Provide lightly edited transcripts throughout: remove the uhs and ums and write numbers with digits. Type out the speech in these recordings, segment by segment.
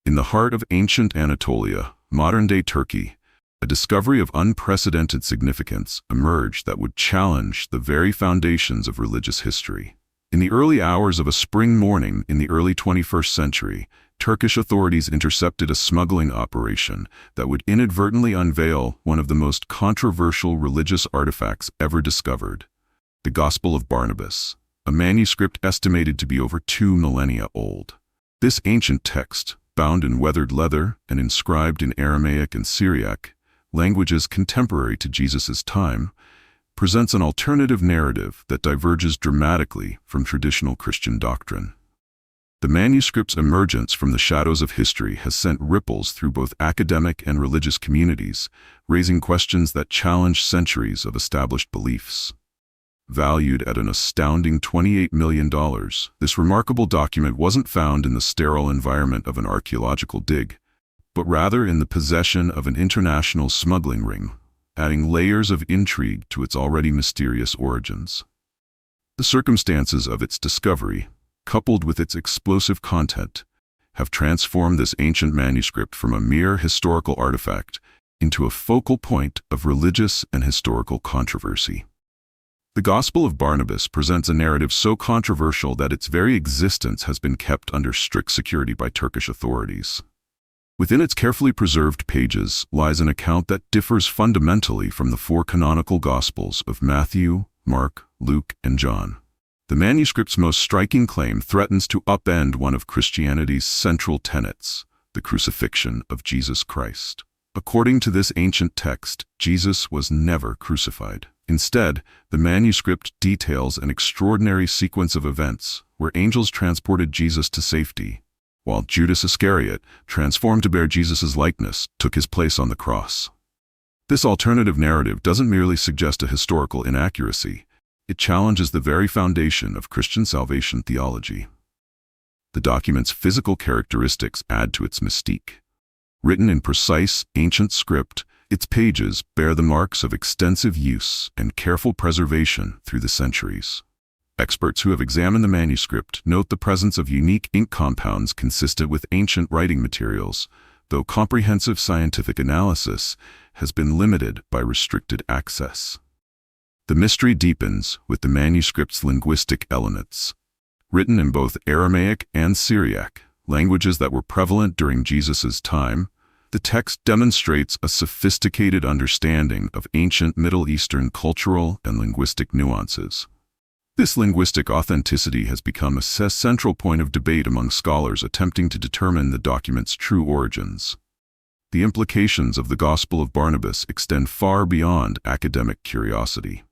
In the heart of ancient Anatolia, modern-day Turkey, a discovery of unprecedented significance emerged that would challenge the very foundations of religious history. In the early hours of a spring morning in the early 21st century, Turkish authorities intercepted a smuggling operation that would inadvertently unveil one of the most controversial religious artifacts ever discovered: the Gospel of Barnabas, a manuscript estimated to be over 2 millennia old. This ancient text, bound in weathered leather and inscribed in Aramaic and Syriac, languages contemporary to Jesus' time, presents an alternative narrative that diverges dramatically from traditional Christian doctrine. The manuscript's emergence from the shadows of history has sent ripples through both academic and religious communities, raising questions that challenge centuries of established beliefs. Valued at an astounding $28 million, this remarkable document wasn't found in the sterile environment of an archaeological dig, but rather in the possession of an international smuggling ring, adding layers of intrigue to its already mysterious origins. The circumstances of its discovery, coupled with its explosive content, have transformed this ancient manuscript from a mere historical artifact into a focal point of religious and historical controversy. The Gospel of Barnabas presents a narrative so controversial that its very existence has been kept under strict security by Turkish authorities. Within its carefully preserved pages lies an account that differs fundamentally from the 4 canonical Gospels of Matthew, Mark, Luke, and John. The manuscript's most striking claim threatens to upend one of Christianity's central tenets, the crucifixion of Jesus Christ. According to this ancient text, Jesus was never crucified. Instead, the manuscript details an extraordinary sequence of events where angels transported Jesus to safety, while Judas Iscariot, transformed to bear Jesus' likeness, took his place on the cross. This alternative narrative doesn't merely suggest a historical inaccuracy, it challenges the very foundation of Christian salvation theology. The document's physical characteristics add to its mystique. Written in precise, ancient script, its pages bear the marks of extensive use and careful preservation through the centuries. Experts who have examined the manuscript note the presence of unique ink compounds consistent with ancient writing materials, though comprehensive scientific analysis has been limited by restricted access. The mystery deepens with the manuscript's linguistic elements. Written in both Aramaic and Syriac, languages that were prevalent during Jesus' time, the text demonstrates a sophisticated understanding of ancient Middle Eastern cultural and linguistic nuances. This linguistic authenticity has become a central point of debate among scholars attempting to determine the document's true origins. The implications of the Gospel of Barnabas extend far beyond academic curiosity.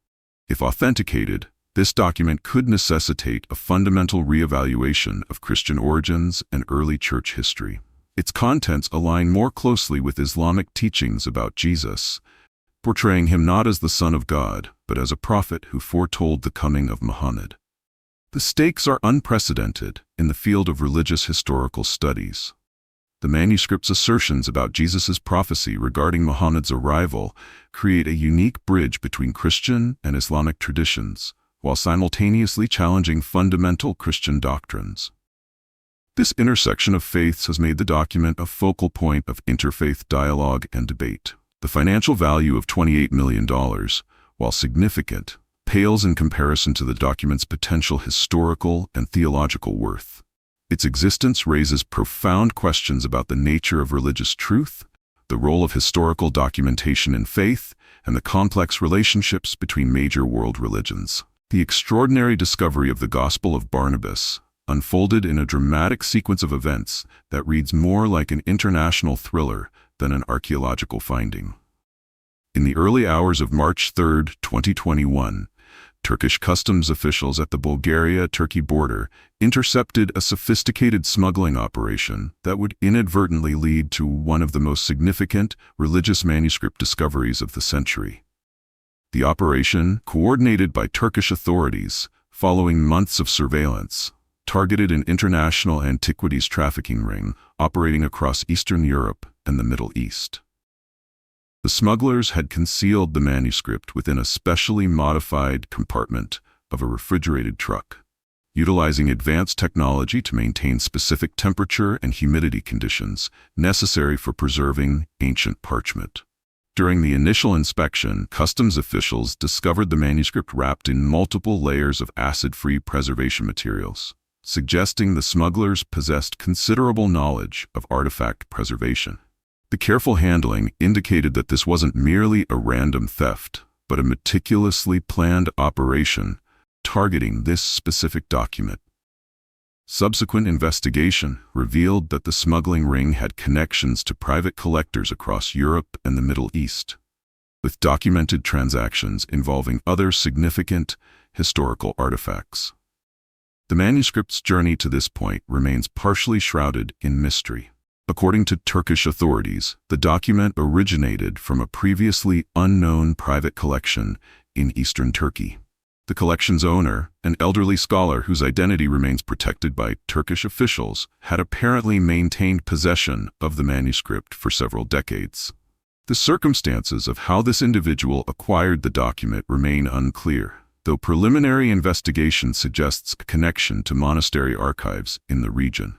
If authenticated, this document could necessitate a fundamental reevaluation of Christian origins and early church history. Its contents align more closely with Islamic teachings about Jesus, portraying him not as the Son of God, but as a prophet who foretold the coming of Muhammad. The stakes are unprecedented in the field of religious historical studies. The manuscript's assertions about Jesus' prophecy regarding Muhammad's arrival create a unique bridge between Christian and Islamic traditions, while simultaneously challenging fundamental Christian doctrines. This intersection of faiths has made the document a focal point of interfaith dialogue and debate. The financial value of $28 million, while significant, pales in comparison to the document's potential historical and theological worth. Its existence raises profound questions about the nature of religious truth, the role of historical documentation in faith, and the complex relationships between major world religions. The extraordinary discovery of the Gospel of Barnabas, unfolded in a dramatic sequence of events that reads more like an international thriller than an archaeological finding. In the early hours of March 3, 2021, Turkish customs officials at the Bulgaria-Turkey border intercepted a sophisticated smuggling operation that would inadvertently lead to one of the most significant religious manuscript discoveries of the century. The operation, coordinated by Turkish authorities following months of surveillance, targeted an international antiquities trafficking ring operating across Eastern Europe and the Middle East. The smugglers had concealed the manuscript within a specially modified compartment of a refrigerated truck, utilizing advanced technology to maintain specific temperature and humidity conditions necessary for preserving ancient parchment. During the initial inspection, customs officials discovered the manuscript wrapped in multiple layers of acid-free preservation materials, suggesting the smugglers possessed considerable knowledge of artifact preservation. The careful handling indicated that this wasn't merely a random theft, but a meticulously planned operation targeting this specific document. Subsequent investigation revealed that the smuggling ring had connections to private collectors across Europe and the Middle East, with documented transactions involving other significant historical artifacts. The manuscript's journey to this point remains partially shrouded in mystery. According to Turkish authorities, the document originated from a previously unknown private collection in eastern Turkey. The collection's owner, an elderly scholar whose identity remains protected by Turkish officials, had apparently maintained possession of the manuscript for several decades. The circumstances of how this individual acquired the document remain unclear, though preliminary investigation suggests a connection to monastery archives in the region.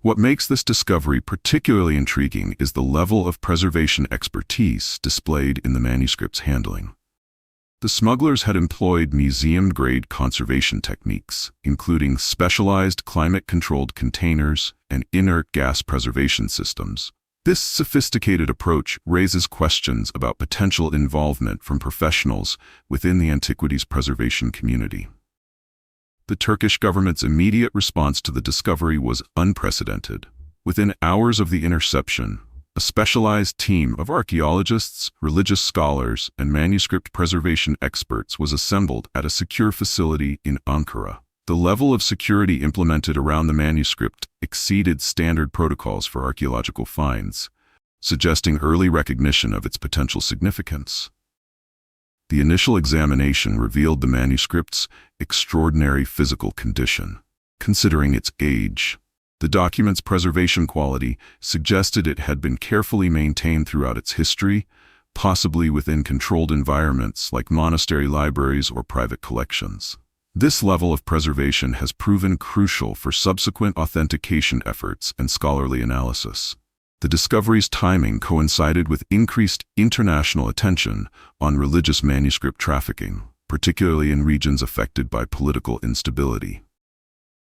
What makes this discovery particularly intriguing is the level of preservation expertise displayed in the manuscript's handling. The smugglers had employed museum-grade conservation techniques, including specialized climate-controlled containers and inert gas preservation systems. This sophisticated approach raises questions about potential involvement from professionals within the antiquities preservation community. The Turkish government's immediate response to the discovery was unprecedented. Within hours of the interception, a specialized team of archaeologists, religious scholars, and manuscript preservation experts was assembled at a secure facility in Ankara. The level of security implemented around the manuscript exceeded standard protocols for archaeological finds, suggesting early recognition of its potential significance. The initial examination revealed the manuscript's extraordinary physical condition. Considering its age, the document's preservation quality suggested it had been carefully maintained throughout its history, possibly within controlled environments like monastery libraries or private collections. This level of preservation has proven crucial for subsequent authentication efforts and scholarly analysis. The discovery's timing coincided with increased international attention on religious manuscript trafficking, particularly in regions affected by political instability.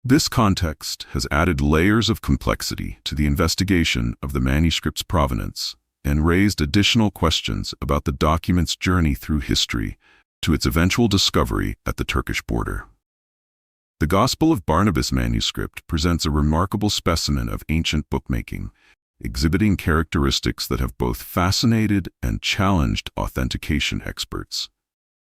This context has added layers of complexity to the investigation of the manuscript's provenance and raised additional questions about the document's journey through history to its eventual discovery at the Turkish border. The Gospel of Barnabas manuscript presents a remarkable specimen of ancient bookmaking, exhibiting characteristics that have both fascinated and challenged authentication experts.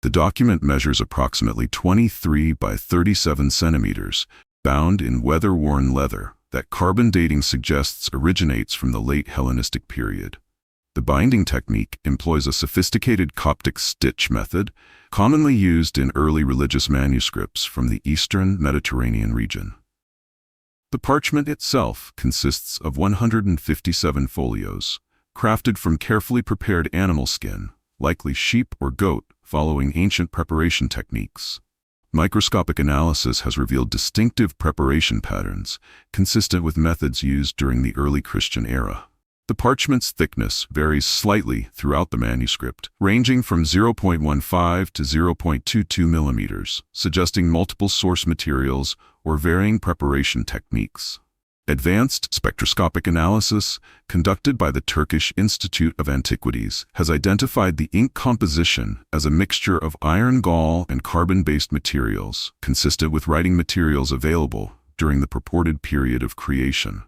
The document measures approximately 23 by 37 centimeters, bound in weather-worn leather that carbon dating suggests originates from the late Hellenistic period. The binding technique employs a sophisticated Coptic stitch method, commonly used in early religious manuscripts from the eastern Mediterranean region. The parchment itself consists of 157 folios, crafted from carefully prepared animal skin, likely sheep or goat, following ancient preparation techniques. Microscopic analysis has revealed distinctive preparation patterns, consistent with methods used during the early Christian era. The parchment's thickness varies slightly throughout the manuscript, ranging from 0.15 to 0.22 millimeters, suggesting multiple source materials or varying preparation techniques. Advanced spectroscopic analysis, conducted by the Turkish Institute of Antiquities, has identified the ink composition as a mixture of iron gall and carbon-based materials, consistent with writing materials available during the purported period of creation.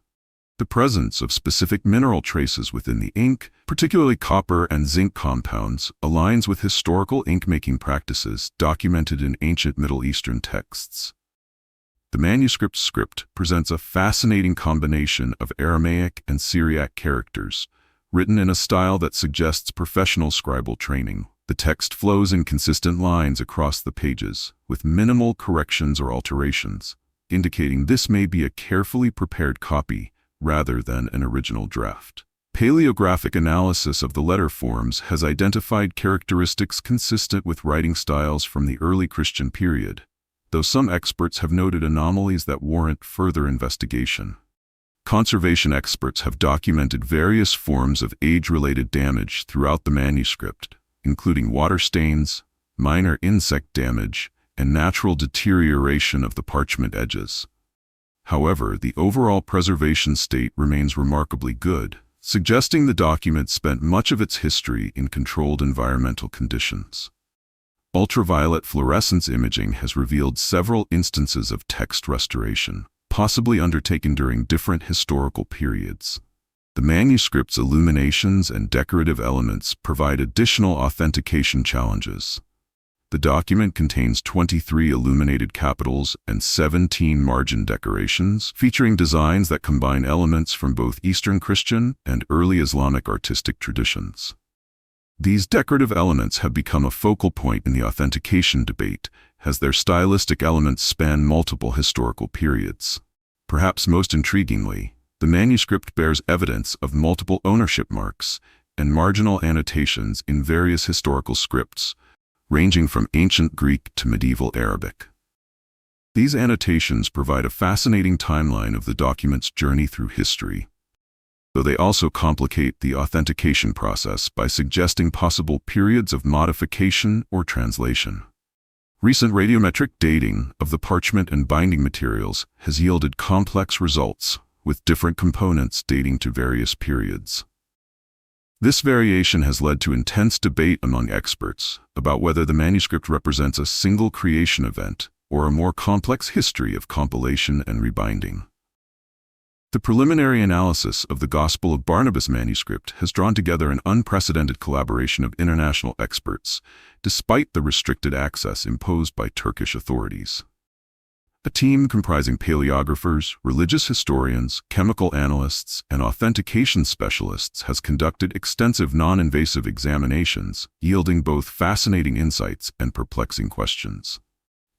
The presence of specific mineral traces within the ink, particularly copper and zinc compounds, aligns with historical ink-making practices documented in ancient Middle Eastern texts. The manuscript script presents a fascinating combination of Aramaic and Syriac characters, written in a style that suggests professional scribal training. The text flows in consistent lines across the pages, with minimal corrections or alterations, indicating this may be a carefully prepared copy rather than an original draft. Paleographic analysis of the letter forms has identified characteristics consistent with writing styles from the early Christian period, though some experts have noted anomalies that warrant further investigation. Conservation experts have documented various forms of age-related damage throughout the manuscript, including water stains, minor insect damage, and natural deterioration of the parchment edges. However, the overall preservation state remains remarkably good, suggesting the document spent much of its history in controlled environmental conditions. Ultraviolet fluorescence imaging has revealed several instances of text restoration, possibly undertaken during different historical periods. The manuscript's illuminations and decorative elements provide additional authentication challenges. The document contains 23 illuminated capitals and 17 margin decorations, featuring designs that combine elements from both Eastern Christian and early Islamic artistic traditions. These decorative elements have become a focal point in the authentication debate, as their stylistic elements span multiple historical periods. Perhaps most intriguingly, the manuscript bears evidence of multiple ownership marks and marginal annotations in various historical scripts, ranging from ancient Greek to medieval Arabic. These annotations provide a fascinating timeline of the document's journey through history, though they also complicate the authentication process by suggesting possible periods of modification or translation. Recent radiometric dating of the parchment and binding materials has yielded complex results, with different components dating to various periods. This variation has led to intense debate among experts about whether the manuscript represents a single creation event or a more complex history of compilation and rebinding. The preliminary analysis of the Gospel of Barnabas manuscript has drawn together an unprecedented collaboration of international experts, despite the restricted access imposed by Turkish authorities. A team comprising paleographers, religious historians, chemical analysts, and authentication specialists has conducted extensive non-invasive examinations, yielding both fascinating insights and perplexing questions.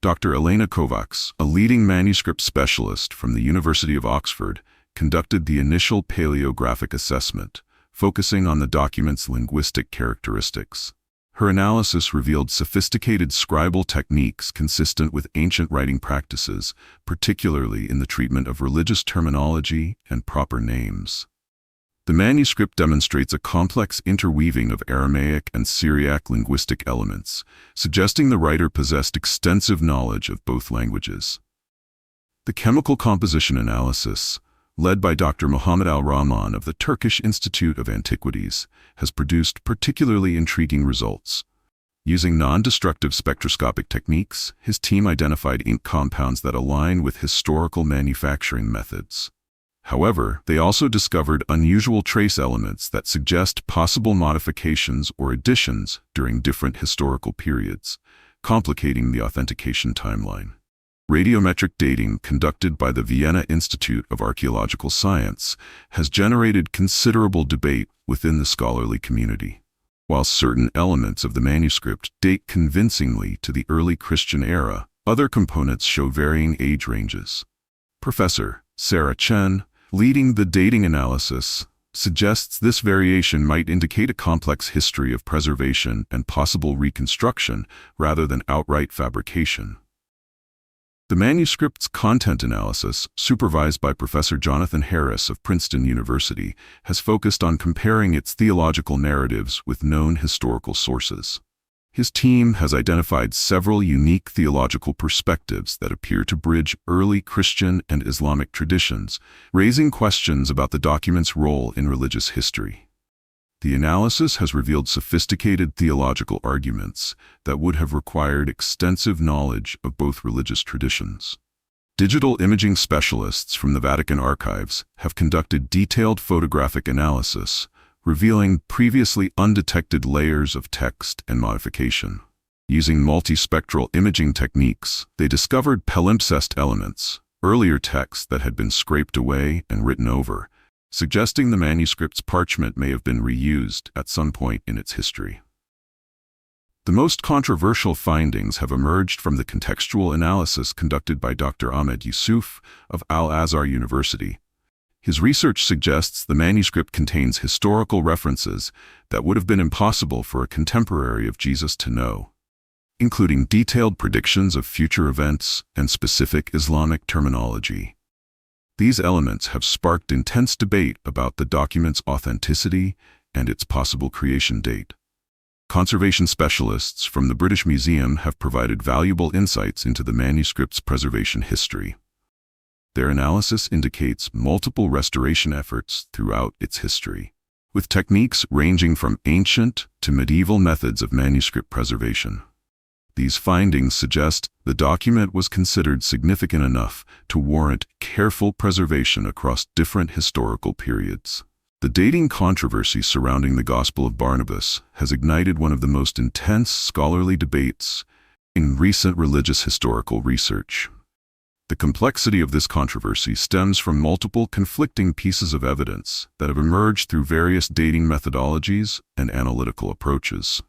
Dr. Elena Kovacs, a leading manuscript specialist from the University of Oxford, conducted the initial paleographic assessment, focusing on the document's linguistic characteristics. Her analysis revealed sophisticated scribal techniques consistent with ancient writing practices, particularly in the treatment of religious terminology and proper names. The manuscript demonstrates a complex interweaving of Aramaic and Syriac linguistic elements, suggesting the writer possessed extensive knowledge of both languages. The chemical composition analysis, led by Dr. Muhammad al-Rahman of the Turkish Institute of Antiquities, has produced particularly intriguing results. Using non-destructive spectroscopic techniques, his team identified ink compounds that align with historical manufacturing methods. However, they also discovered unusual trace elements that suggest possible modifications or additions during different historical periods, complicating the authentication timeline. Radiometric dating conducted by the Vienna Institute of Archaeological Science has generated considerable debate within the scholarly community. While certain elements of the manuscript date convincingly to the early Christian era, other components show varying age ranges. Professor Sarah Chen, leading the dating analysis, suggests this variation might indicate a complex history of preservation and possible reconstruction rather than outright fabrication. The manuscript's content analysis, supervised by Professor Jonathan Harris of Princeton University, has focused on comparing its theological narratives with known historical sources. His team has identified several unique theological perspectives that appear to bridge early Christian and Islamic traditions, raising questions about the document's role in religious history. The analysis has revealed sophisticated theological arguments that would have required extensive knowledge of both religious traditions. Digital imaging specialists from the Vatican archives have conducted detailed photographic analysis, revealing previously undetected layers of text and modification. Using multispectral imaging techniques, they discovered palimpsest elements, earlier text that had been scraped away and written over, suggesting the manuscript's parchment may have been reused at some point in its history. The most controversial findings have emerged from the contextual analysis conducted by Dr. Ahmed Yusuf of Al-Azhar University. His research suggests the manuscript contains historical references that would have been impossible for a contemporary of Jesus to know. including detailed predictions of future events and specific Islamic terminology. These elements have sparked intense debate about the document's authenticity and its possible creation date. Conservation specialists from the British Museum have provided valuable insights into the manuscript's preservation history. Their analysis indicates multiple restoration efforts throughout its history, with techniques ranging from ancient to medieval methods of manuscript preservation. These findings suggest the document was considered significant enough to warrant careful preservation across different historical periods. The dating controversy surrounding the Gospel of Barnabas has ignited one of the most intense scholarly debates in recent religious historical research. The complexity of this controversy stems from multiple conflicting pieces of evidence that have emerged through various dating methodologies and analytical approaches.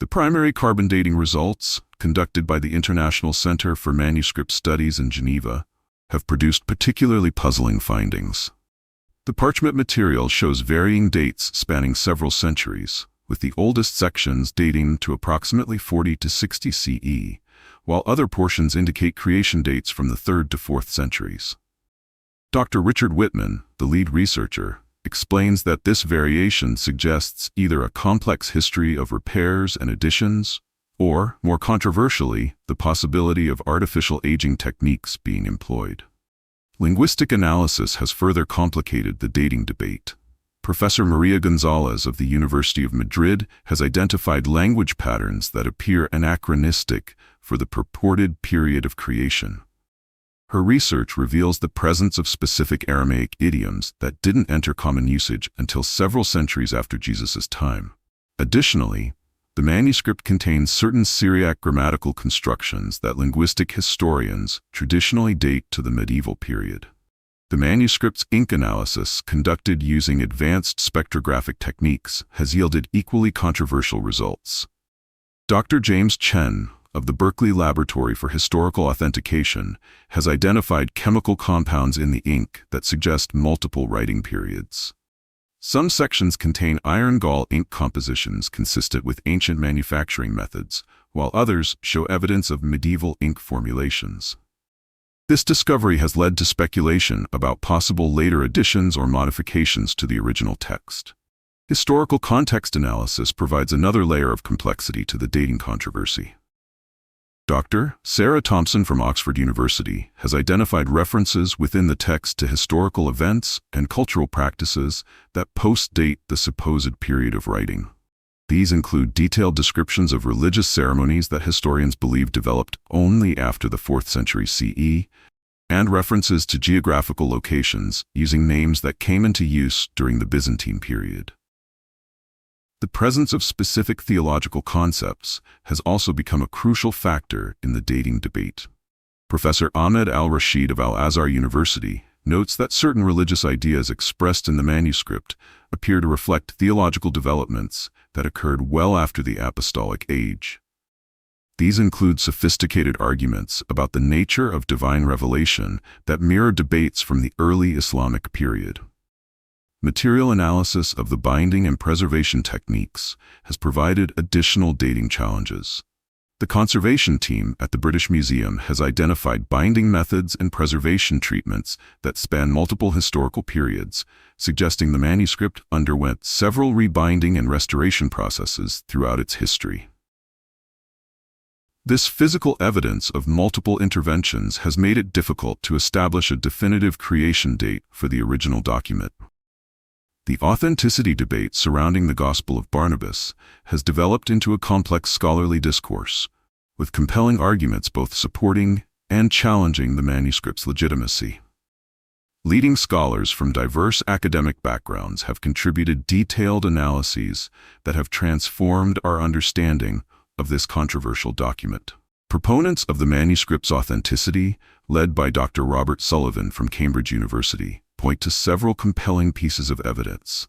The primary carbon dating results, conducted by the International Center for Manuscript Studies in Geneva, have produced particularly puzzling findings. The parchment material shows varying dates spanning several centuries, with the oldest sections dating to approximately 40 to 60 CE, while other portions indicate creation dates from the 3rd to 4th centuries. Dr. Richard Whitman, the lead researcher, explains that this variation suggests either a complex history of repairs and additions, or, more controversially, the possibility of artificial aging techniques being employed. Linguistic analysis has further complicated the dating debate. Professor Maria Gonzalez of the University of Madrid has identified language patterns that appear anachronistic for the purported period of creation. Her research reveals the presence of specific Aramaic idioms that didn't enter common usage until several centuries after Jesus' time. Additionally, the manuscript contains certain Syriac grammatical constructions that linguistic historians traditionally date to the medieval period. The manuscript's ink analysis, conducted using advanced spectrographic techniques, has yielded equally controversial results. Dr. James Chen, of the Berkeley Laboratory for Historical Authentication, has identified chemical compounds in the ink that suggest multiple writing periods. Some sections contain iron gall ink compositions consistent with ancient manufacturing methods, while others show evidence of medieval ink formulations. This discovery has led to speculation about possible later additions or modifications to the original text. Historical context analysis provides another layer of complexity to the dating controversy. Dr. Sarah Thompson from Oxford University has identified references within the text to historical events and cultural practices that post-date the supposed period of writing. These include detailed descriptions of religious ceremonies that historians believe developed only after the 4th century CE, and references to geographical locations using names that came into use during the Byzantine period. The presence of specific theological concepts has also become a crucial factor in the dating debate. Professor Ahmed Al-Rashid of Al-Azhar University notes that certain religious ideas expressed in the manuscript appear to reflect theological developments that occurred well after the apostolic age. These include sophisticated arguments about the nature of divine revelation that mirror debates from the early Islamic period. Material analysis of the binding and preservation techniques has provided additional dating challenges. The conservation team at the British Museum has identified binding methods and preservation treatments that span multiple historical periods, suggesting the manuscript underwent several rebinding and restoration processes throughout its history. This physical evidence of multiple interventions has made it difficult to establish a definitive creation date for the original document. The authenticity debate surrounding the Gospel of Barnabas has developed into a complex scholarly discourse, with compelling arguments both supporting and challenging the manuscript's legitimacy. Leading scholars from diverse academic backgrounds have contributed detailed analyses that have transformed our understanding of this controversial document. Proponents of the manuscript's authenticity, led by Dr. Robert Sullivan from Cambridge University, point to several compelling pieces of evidence.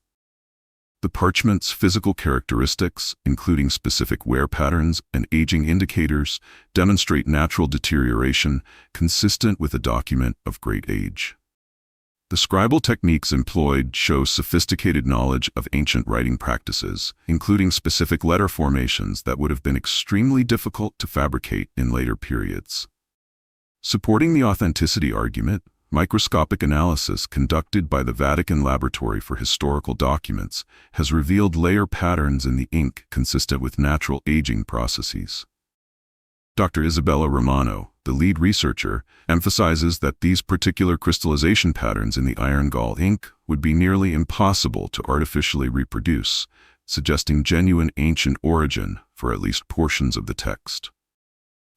The parchment's physical characteristics, including specific wear patterns and aging indicators, demonstrate natural deterioration consistent with a document of great age. The scribal techniques employed show sophisticated knowledge of ancient writing practices, including specific letter formations that would have been extremely difficult to fabricate in later periods. Supporting the authenticity argument, microscopic analysis conducted by the Vatican Laboratory for Historical Documents has revealed layer patterns in the ink consistent with natural aging processes. Dr. Isabella Romano, the lead researcher, emphasizes that these particular crystallization patterns in the iron gall ink would be nearly impossible to artificially reproduce, suggesting genuine ancient origin for at least portions of the text.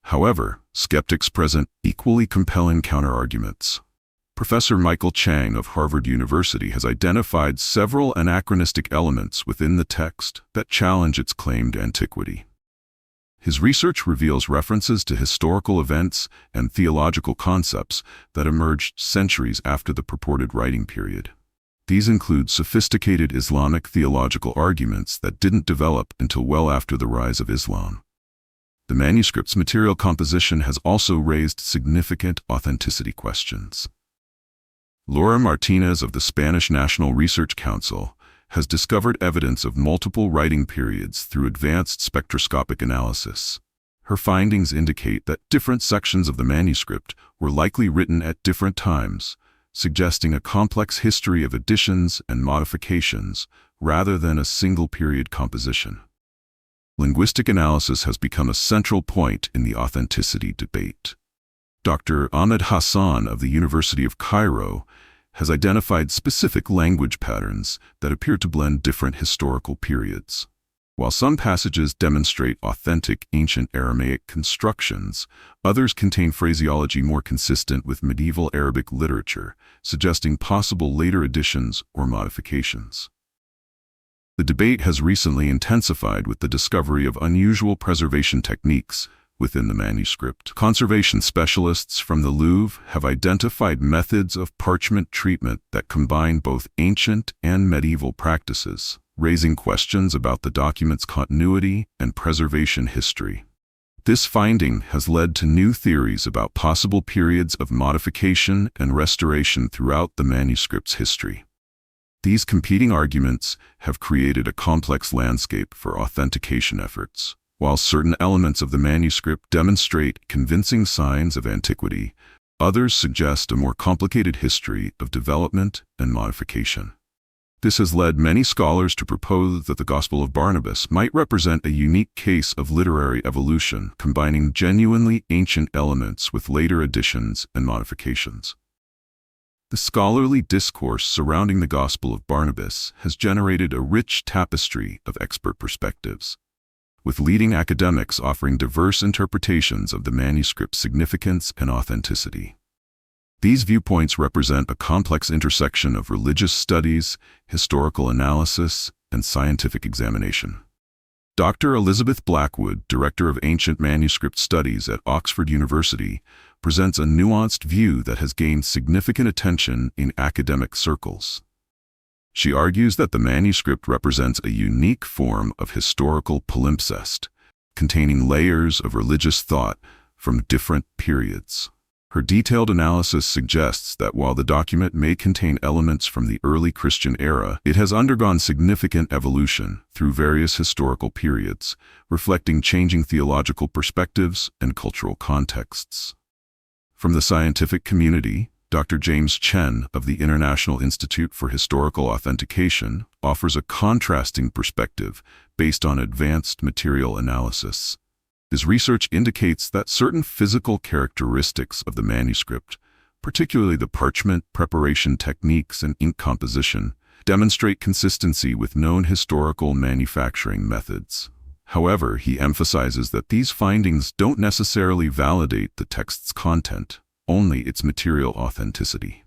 However, skeptics present equally compelling counterarguments. Professor Michael Chang of Harvard University has identified several anachronistic elements within the text that challenge its claimed antiquity. His research reveals references to historical events and theological concepts that emerged centuries after the purported writing period. These include sophisticated Islamic theological arguments that didn't develop until well after the rise of Islam. The manuscript's material composition has also raised significant authenticity questions. Laura Martinez of the Spanish National Research Council has discovered evidence of multiple writing periods through advanced spectroscopic analysis. Her findings indicate that different sections of the manuscript were likely written at different times, suggesting a complex history of additions and modifications rather than a single period composition. Linguistic analysis has become a central point in the authenticity debate. Dr. Ahmed Hassan of the University of Cairo has identified specific language patterns that appear to blend different historical periods. While some passages demonstrate authentic ancient Aramaic constructions, others contain phraseology more consistent with medieval Arabic literature, suggesting possible later additions or modifications. The debate has recently intensified with the discovery of unusual preservation techniques within the manuscript. Conservation specialists from the Louvre have identified methods of parchment treatment that combine both ancient and medieval practices, raising questions about the document's continuity and preservation history. This finding has led to new theories about possible periods of modification and restoration throughout the manuscript's history. These competing arguments have created a complex landscape for authentication efforts. While certain elements of the manuscript demonstrate convincing signs of antiquity, others suggest a more complicated history of development and modification. This has led many scholars to propose that the Gospel of Barnabas might represent a unique case of literary evolution, combining genuinely ancient elements with later additions and modifications. The scholarly discourse surrounding the Gospel of Barnabas has generated a rich tapestry of expert perspectives, with leading academics offering diverse interpretations of the manuscript's significance and authenticity. These viewpoints represent a complex intersection of religious studies, historical analysis, and scientific examination. Dr. Elizabeth Blackwood, Director of Ancient Manuscript Studies at Oxford University, presents a nuanced view that has gained significant attention in academic circles. She argues that the manuscript represents a unique form of historical palimpsest, containing layers of religious thought from different periods. Her detailed analysis suggests that while the document may contain elements from the early Christian era, it has undergone significant evolution through various historical periods, reflecting changing theological perspectives and cultural contexts. From the scientific community, Dr. James Chen of the International Institute for Historical Authentication offers a contrasting perspective based on advanced material analysis. His research indicates that certain physical characteristics of the manuscript, particularly the parchment preparation techniques and ink composition, demonstrate consistency with known historical manufacturing methods. However, he emphasizes that these findings don't necessarily validate the text's content, only its material authenticity.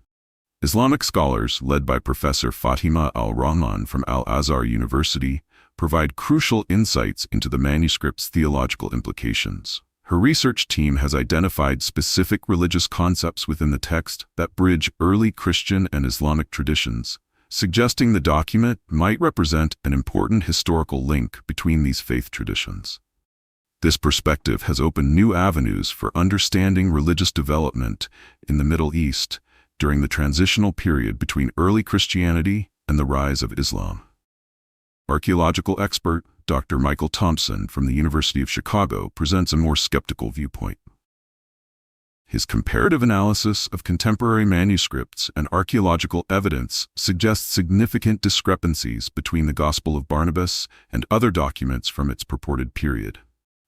Islamic scholars, led by Professor Fatima Al-Rahman from Al-Azhar University, provide crucial insights into the manuscript's theological implications. Her research team has identified specific religious concepts within the text that bridge early Christian and Islamic traditions, suggesting the document might represent an important historical link between these faith traditions. This perspective has opened new avenues for understanding religious development in the Middle East during the transitional period between early Christianity and the rise of Islam. Archaeological expert Dr. Michael Thompson from the University of Chicago presents a more skeptical viewpoint. His comparative analysis of contemporary manuscripts and archaeological evidence suggests significant discrepancies between the Gospel of Barnabas and other documents from its purported period.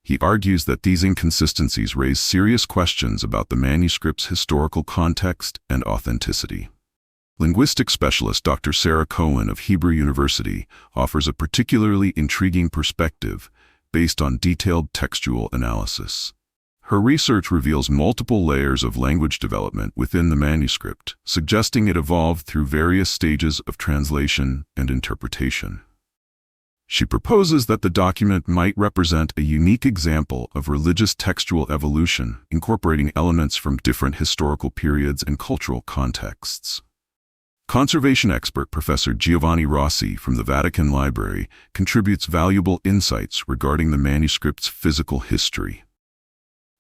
He argues that these inconsistencies raise serious questions about the manuscript's historical context and authenticity. Linguistics specialist Dr. Sarah Cohen of Hebrew University offers a particularly intriguing perspective based on detailed textual analysis. Her research reveals multiple layers of language development within the manuscript, suggesting it evolved through various stages of translation and interpretation. She proposes that the document might represent a unique example of religious textual evolution, incorporating elements from different historical periods and cultural contexts. Conservation expert Professor Giovanni Rossi from the Vatican Library contributes valuable insights regarding the manuscript's physical history.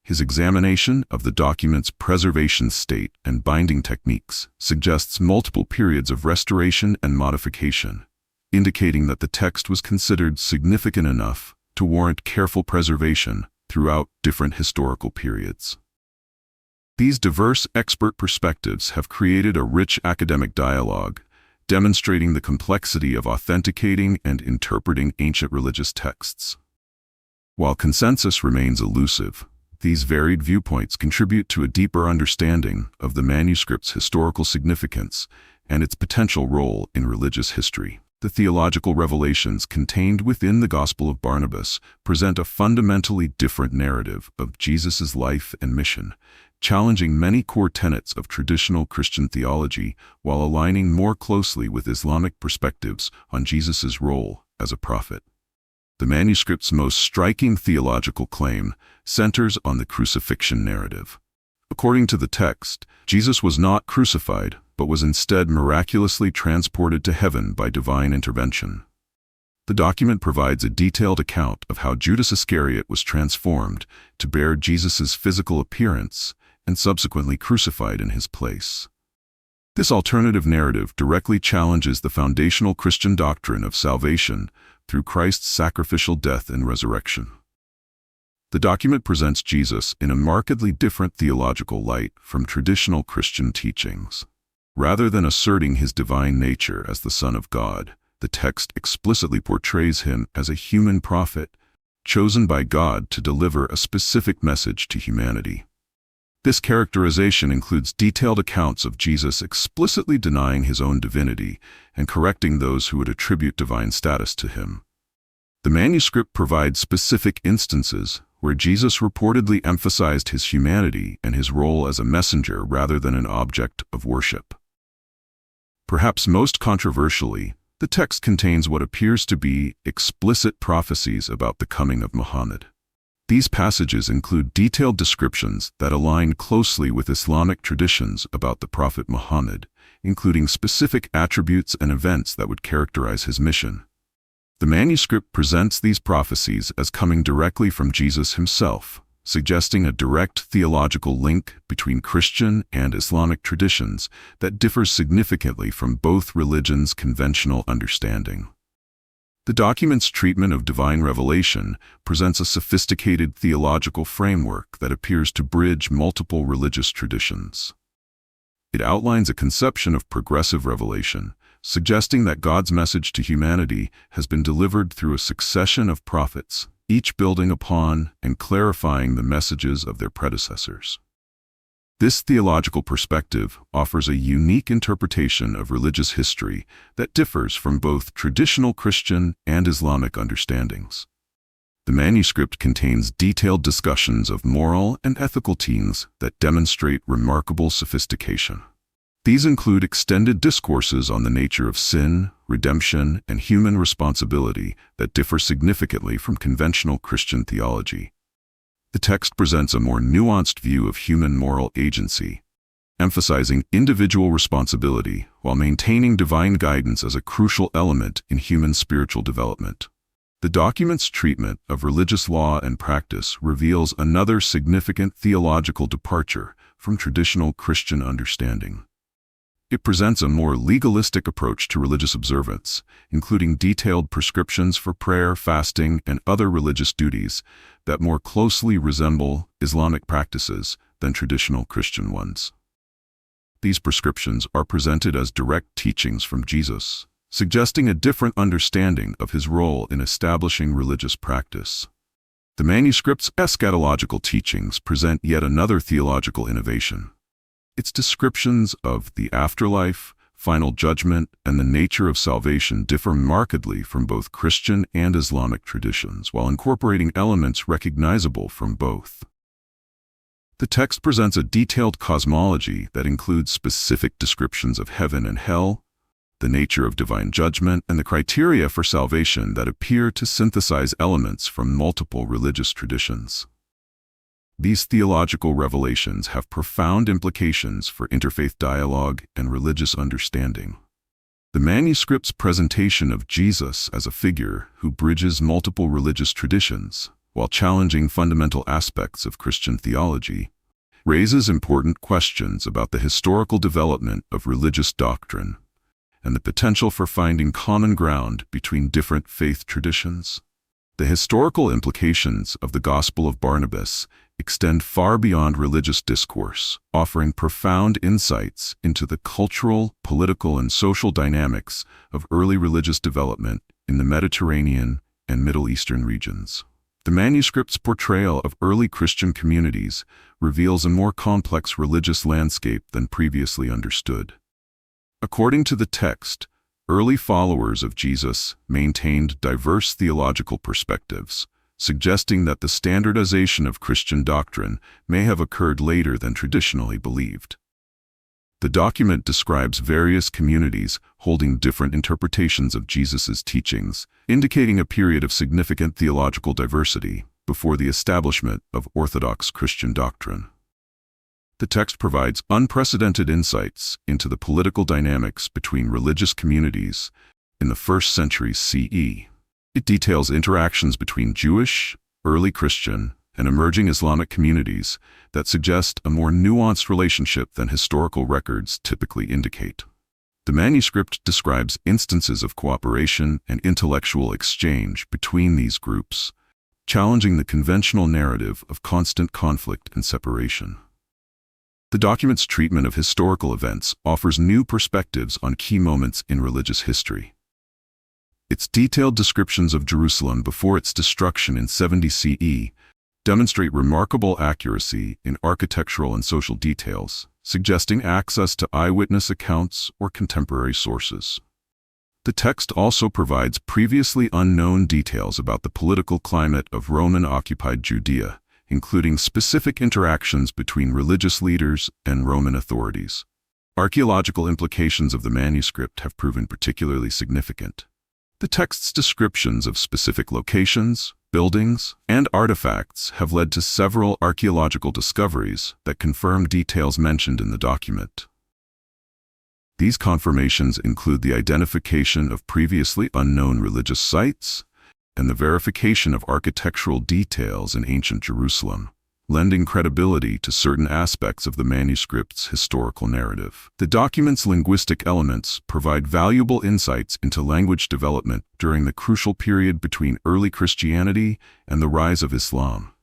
His examination of the document's preservation state and binding techniques suggests multiple periods of restoration and modification, indicating that the text was considered significant enough to warrant careful preservation throughout different historical periods. These diverse expert perspectives have created a rich academic dialogue, demonstrating the complexity of authenticating and interpreting ancient religious texts. While consensus remains elusive, these varied viewpoints contribute to a deeper understanding of the manuscript's historical significance and its potential role in religious history. The theological revelations contained within the Gospel of Barnabas present a fundamentally different narrative of Jesus' life and mission, challenging many core tenets of traditional Christian theology while aligning more closely with Islamic perspectives on Jesus' role as a prophet. The manuscript's most striking theological claim centers on the crucifixion narrative. According to the text, Jesus was not crucified, but was instead miraculously transported to heaven by divine intervention. The document provides a detailed account of how Judas Iscariot was transformed to bear Jesus' physical appearance and subsequently crucified in his place. This alternative narrative directly challenges the foundational Christian doctrine of salvation through Christ's sacrificial death and resurrection. The document presents Jesus in a markedly different theological light from traditional Christian teachings. Rather than asserting his divine nature as the Son of God, the text explicitly portrays him as a human prophet, chosen by God to deliver a specific message to humanity. This characterization includes detailed accounts of Jesus explicitly denying his own divinity and correcting those who would attribute divine status to him. The manuscript provides specific instances where Jesus reportedly emphasized his humanity and his role as a messenger rather than an object of worship. Perhaps most controversially, the text contains what appears to be explicit prophecies about the coming of Muhammad. These passages include detailed descriptions that align closely with Islamic traditions about the Prophet Muhammad, including specific attributes and events that would characterize his mission. The manuscript presents these prophecies as coming directly from Jesus himself, suggesting a direct theological link between Christian and Islamic traditions that differs significantly from both religions' conventional understanding. The document's treatment of divine revelation presents a sophisticated theological framework that appears to bridge multiple religious traditions. It outlines a conception of progressive revelation, suggesting that God's message to humanity has been delivered through a succession of prophets, each building upon and clarifying the messages of their predecessors. This theological perspective offers a unique interpretation of religious history that differs from both traditional Christian and Islamic understandings. The manuscript contains detailed discussions of moral and ethical themes that demonstrate remarkable sophistication. These include extended discourses on the nature of sin, redemption, and human responsibility that differ significantly from conventional Christian theology. The text presents a more nuanced view of human moral agency, emphasizing individual responsibility while maintaining divine guidance as a crucial element in human spiritual development. The document's treatment of religious law and practice reveals another significant theological departure from traditional Christian understanding. It presents a more legalistic approach to religious observance, including detailed prescriptions for prayer, fasting, and other religious duties that more closely resemble Islamic practices than traditional Christian ones. These prescriptions are presented as direct teachings from Jesus, suggesting a different understanding of his role in establishing religious practice. The manuscript's eschatological teachings present yet another theological innovation. Its descriptions of the afterlife, final judgment, and the nature of salvation differ markedly from both Christian and Islamic traditions, while incorporating elements recognizable from both. The text presents a detailed cosmology that includes specific descriptions of heaven and hell, the nature of divine judgment, and the criteria for salvation that appear to synthesize elements from multiple religious traditions. These theological revelations have profound implications for interfaith dialogue and religious understanding. The manuscript's presentation of Jesus as a figure who bridges multiple religious traditions, while challenging fundamental aspects of Christian theology, raises important questions about the historical development of religious doctrine and the potential for finding common ground between different faith traditions. The historical implications of the Gospel of Barnabas extend far beyond religious discourse, offering profound insights into the cultural, political, and social dynamics of early religious development in the Mediterranean and Middle Eastern regions. The manuscript's portrayal of early Christian communities reveals a more complex religious landscape than previously understood. According to the text, early followers of Jesus maintained diverse theological perspectives, suggesting that the standardization of Christian doctrine may have occurred later than traditionally believed. The document describes various communities holding different interpretations of Jesus' teachings, indicating a period of significant theological diversity before the establishment of Orthodox Christian doctrine. The text provides unprecedented insights into the political dynamics between religious communities in the 1st century CE. It details interactions between Jewish, early Christian, and emerging Islamic communities that suggest a more nuanced relationship than historical records typically indicate. The manuscript describes instances of cooperation and intellectual exchange between these groups, challenging the conventional narrative of constant conflict and separation. The document's treatment of historical events offers new perspectives on key moments in religious history. Its detailed descriptions of Jerusalem before its destruction in 70 CE demonstrate remarkable accuracy in architectural and social details, suggesting access to eyewitness accounts or contemporary sources. The text also provides previously unknown details about the political climate of Roman-occupied Judea, including specific interactions between religious leaders and Roman authorities. Archaeological implications of the manuscript have proven particularly significant. The text's descriptions of specific locations, buildings, and artifacts have led to several archaeological discoveries that confirm details mentioned in the document. These confirmations include the identification of previously unknown religious sites and the verification of architectural details in ancient Jerusalem, lending credibility to certain aspects of the manuscript's historical narrative. The document's linguistic elements provide valuable insights into language development during the crucial period between early Christianity and the rise of Islam.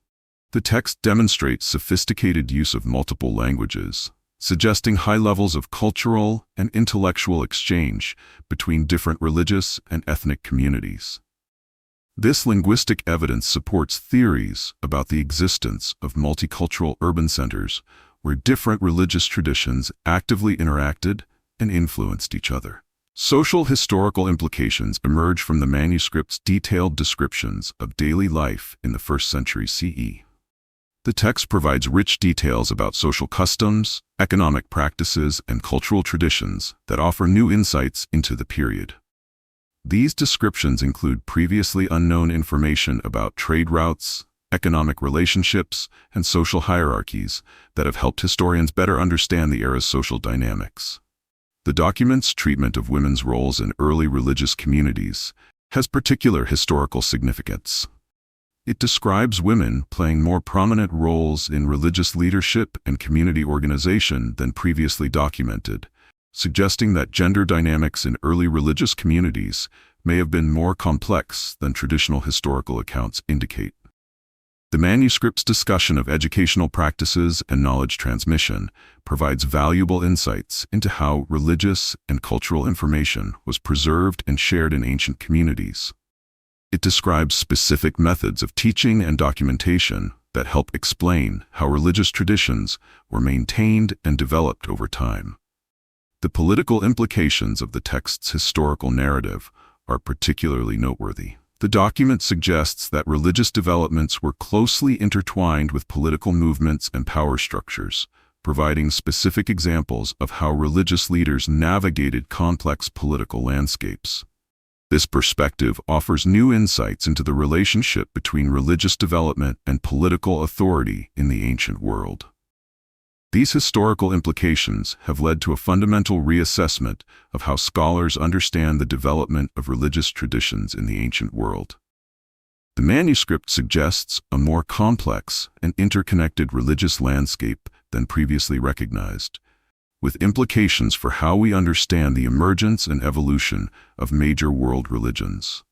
The text demonstrates sophisticated use of multiple languages, suggesting high levels of cultural and intellectual exchange between different religious and ethnic communities. This linguistic evidence supports theories about the existence of multicultural urban centers where different religious traditions actively interacted and influenced each other. Social historical implications emerge from the manuscript's detailed descriptions of daily life in the 1st century CE. The text provides rich details about social customs, economic practices, and cultural traditions that offer new insights into the period. These descriptions include previously unknown information about trade routes, economic relationships, and social hierarchies that have helped historians better understand the era's social dynamics. The document's treatment of women's roles in early religious communities has particular historical significance. It describes women playing more prominent roles in religious leadership and community organization than previously documented, suggesting that gender dynamics in early religious communities may have been more complex than traditional historical accounts indicate. The manuscript's discussion of educational practices and knowledge transmission provides valuable insights into how religious and cultural information was preserved and shared in ancient communities. It describes specific methods of teaching and documentation that help explain how religious traditions were maintained and developed over time. The political implications of the text's historical narrative are particularly noteworthy. The document suggests that religious developments were closely intertwined with political movements and power structures, providing specific examples of how religious leaders navigated complex political landscapes. This perspective offers new insights into the relationship between religious development and political authority in the ancient world. These historical implications have led to a fundamental reassessment of how scholars understand the development of religious traditions in the ancient world. The manuscript suggests a more complex and interconnected religious landscape than previously recognized, with implications for how we understand the emergence and evolution of major world religions.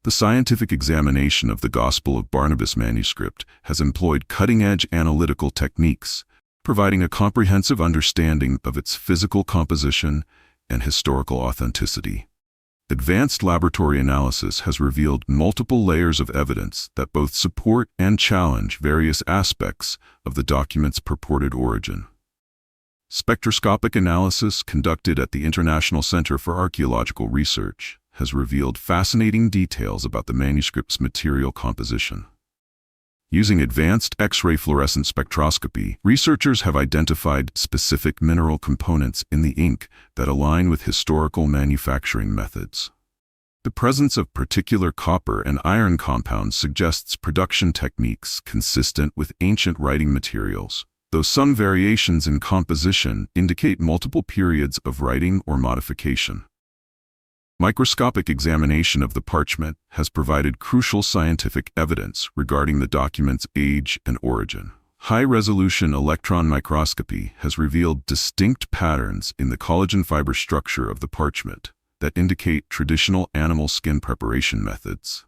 The scientific examination of the Gospel of Barnabas manuscript has employed cutting-edge analytical techniques, providing a comprehensive understanding of its physical composition and historical authenticity. Advanced laboratory analysis has revealed multiple layers of evidence that both support and challenge various aspects of the document's purported origin. Spectroscopic analysis conducted at the International Center for Archaeological Research has revealed fascinating details about the manuscript's material composition. Using advanced X-ray fluorescent spectroscopy, researchers have identified specific mineral components in the ink that align with historical manufacturing methods. The presence of particular copper and iron compounds suggests production techniques consistent with ancient writing materials, though some variations in composition indicate multiple periods of writing or modification. Microscopic examination of the parchment has provided crucial scientific evidence regarding the document's age and origin. High-resolution electron microscopy has revealed distinct patterns in the collagen fiber structure of the parchment that indicate traditional animal skin preparation methods.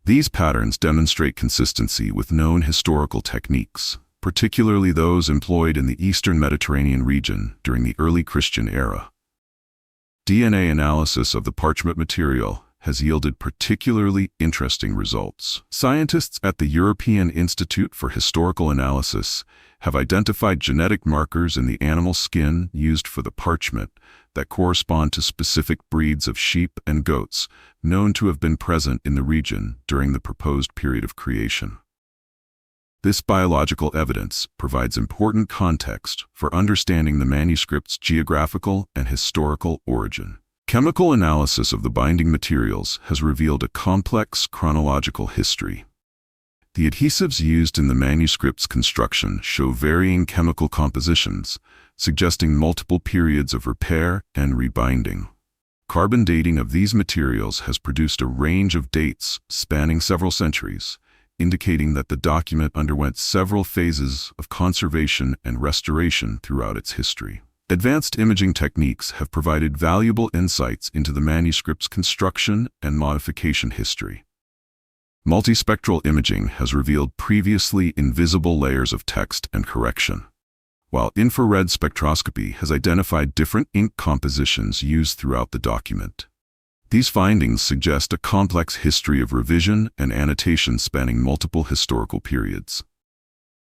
These patterns demonstrate consistency with known historical techniques, particularly those employed in the Eastern Mediterranean region during the early Christian era. DNA analysis of the parchment material has yielded particularly interesting results. Scientists at the European Institute for Historical Analysis have identified genetic markers in the animal skin used for the parchment that correspond to specific breeds of sheep and goats known to have been present in the region during the proposed period of creation. This biological evidence provides important context for understanding the manuscript's geographical and historical origin. Chemical analysis of the binding materials has revealed a complex chronological history. The adhesives used in the manuscript's construction show varying chemical compositions, suggesting multiple periods of repair and rebinding. Carbon dating of these materials has produced a range of dates spanning several centuries, indicating that the document underwent several phases of conservation and restoration throughout its history. Advanced imaging techniques have provided valuable insights into the manuscript's construction and modification history. Multispectral imaging has revealed previously invisible layers of text and correction, while infrared spectroscopy has identified different ink compositions used throughout the document. These findings suggest a complex history of revision and annotation spanning multiple historical periods.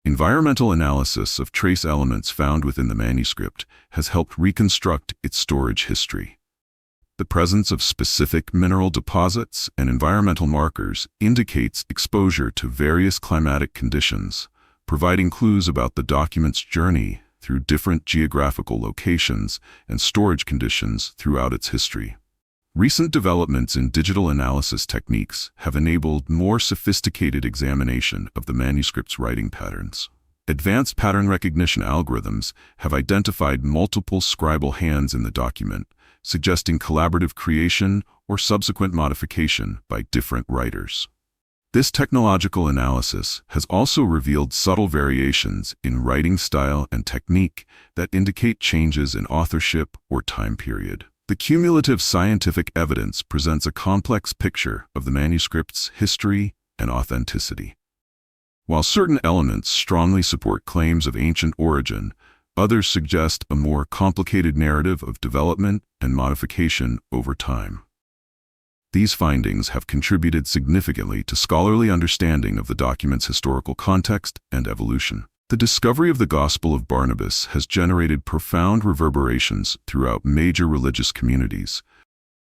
Environmental analysis of trace elements found within the manuscript has helped reconstruct its storage history. The presence of specific mineral deposits and environmental markers indicates exposure to various climatic conditions, providing clues about the document's journey through different geographical locations and storage conditions throughout its history. Recent developments in digital analysis techniques have enabled more sophisticated examination of the manuscript's writing patterns. Advanced pattern recognition algorithms have identified multiple scribal hands in the document, suggesting collaborative creation or subsequent modification by different writers. This technological analysis has also revealed subtle variations in writing style and technique that indicate changes in authorship or time period. The cumulative scientific evidence presents a complex picture of the manuscript's history and authenticity. While certain elements strongly support claims of ancient origin, others suggest a more complicated narrative of development and modification over time. These findings have contributed significantly to scholarly understanding of the document's historical context and evolution. The discovery of the Gospel of Barnabas has generated profound reverberations throughout major religious communities,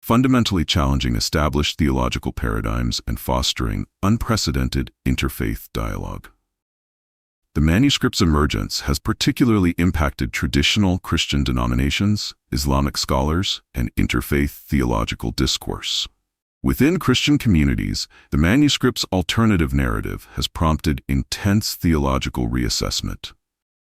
fundamentally challenging established theological paradigms and fostering unprecedented interfaith dialogue. The manuscript's emergence has particularly impacted traditional Christian denominations, Islamic scholars, and interfaith theological discourse. Within Christian communities, the manuscript's alternative narrative has prompted intense theological reassessment.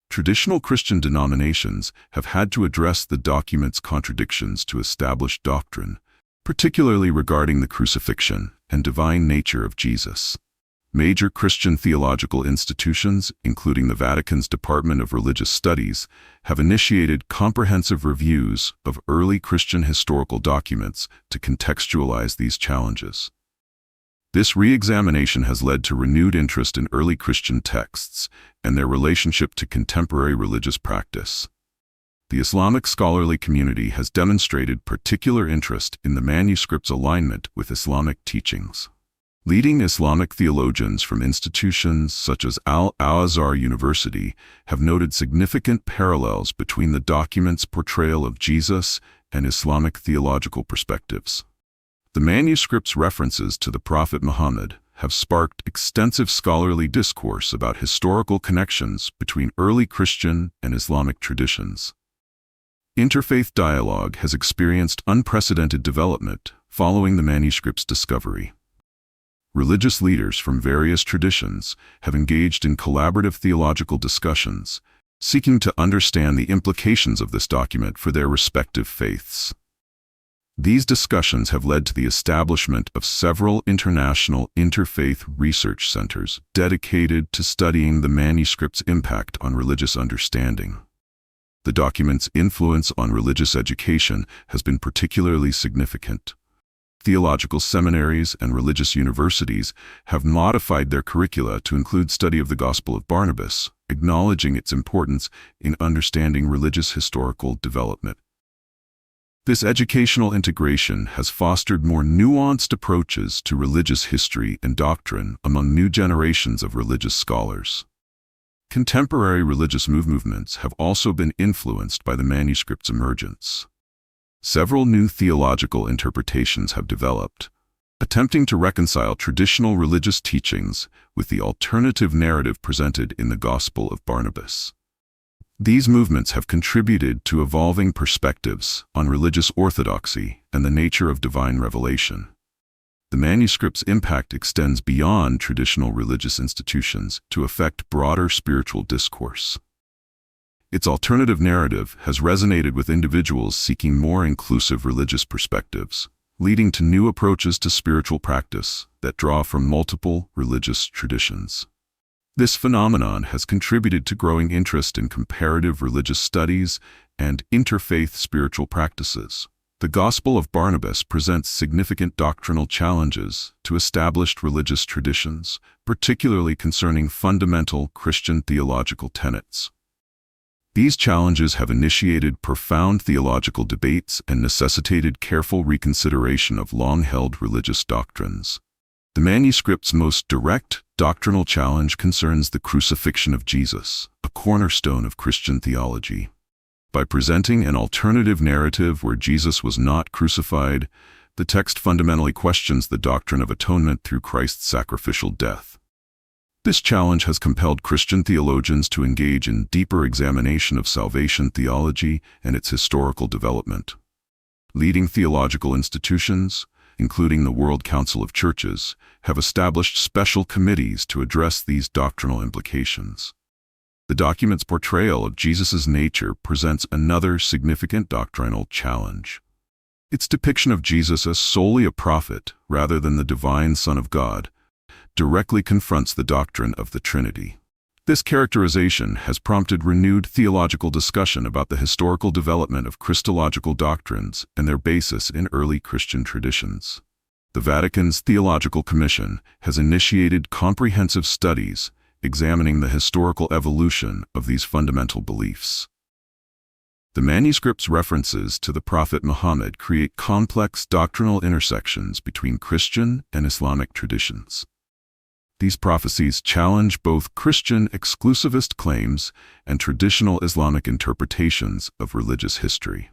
Traditional Christian denominations have had to address the document's contradictions to established doctrine, particularly regarding the crucifixion and divine nature of Jesus. Major Christian theological institutions, including the Vatican's Department of Religious Studies, have initiated comprehensive reviews of early Christian historical documents to contextualize these challenges. This re-examination has led to renewed interest in early Christian texts and their relationship to contemporary religious practice. The Islamic scholarly community has demonstrated particular interest in the manuscript's alignment with Islamic teachings. Leading Islamic theologians from institutions such as Al-Azhar University have noted significant parallels between the document's portrayal of Jesus and Islamic theological perspectives. The manuscript's references to the Prophet Muhammad have sparked extensive scholarly discourse about historical connections between early Christian and Islamic traditions. Interfaith dialogue has experienced unprecedented development following the manuscript's discovery. Religious leaders from various traditions have engaged in collaborative theological discussions, seeking to understand the implications of this document for their respective faiths. These discussions have led to the establishment of several international interfaith research centers dedicated to studying the manuscript's impact on religious understanding. The document's influence on religious education has been particularly significant. Theological seminaries and religious universities have modified their curricula to include study of the Gospel of Barnabas, acknowledging its importance in understanding religious historical development. This educational integration has fostered more nuanced approaches to religious history and doctrine among new generations of religious scholars. Contemporary religious movements have also been influenced by the manuscript's emergence. Several new theological interpretations have developed, attempting to reconcile traditional religious teachings with the alternative narrative presented in the Gospel of Barnabas. These movements have contributed to evolving perspectives on religious orthodoxy and the nature of divine revelation. The manuscript's impact extends beyond traditional religious institutions to affect broader spiritual discourse. Its alternative narrative has resonated with individuals seeking more inclusive religious perspectives, leading to new approaches to spiritual practice that draw from multiple religious traditions. This phenomenon has contributed to growing interest in comparative religious studies and interfaith spiritual practices. The Gospel of Barnabas presents significant doctrinal challenges to established religious traditions, particularly concerning fundamental Christian theological tenets. These challenges have initiated profound theological debates and necessitated careful reconsideration of long-held religious doctrines. The manuscript's most direct doctrinal challenge concerns the crucifixion of Jesus, a cornerstone of Christian theology. By presenting an alternative narrative where Jesus was not crucified, the text fundamentally questions the doctrine of atonement through Christ's sacrificial death. This challenge has compelled Christian theologians to engage in deeper examination of salvation theology and its historical development. Leading theological institutions, including the World Council of Churches, have established special committees to address these doctrinal implications. The document's portrayal of Jesus' nature presents another significant doctrinal challenge. Its depiction of Jesus as solely a prophet rather than the divine Son of God directly confronts the doctrine of the Trinity. This characterization has prompted renewed theological discussion about the historical development of Christological doctrines and their basis in early Christian traditions. The Vatican's Theological Commission has initiated comprehensive studies examining the historical evolution of these fundamental beliefs. The manuscript's references to the Prophet Muhammad create complex doctrinal intersections between Christian and Islamic traditions. These prophecies challenge both Christian exclusivist claims and traditional Islamic interpretations of religious history.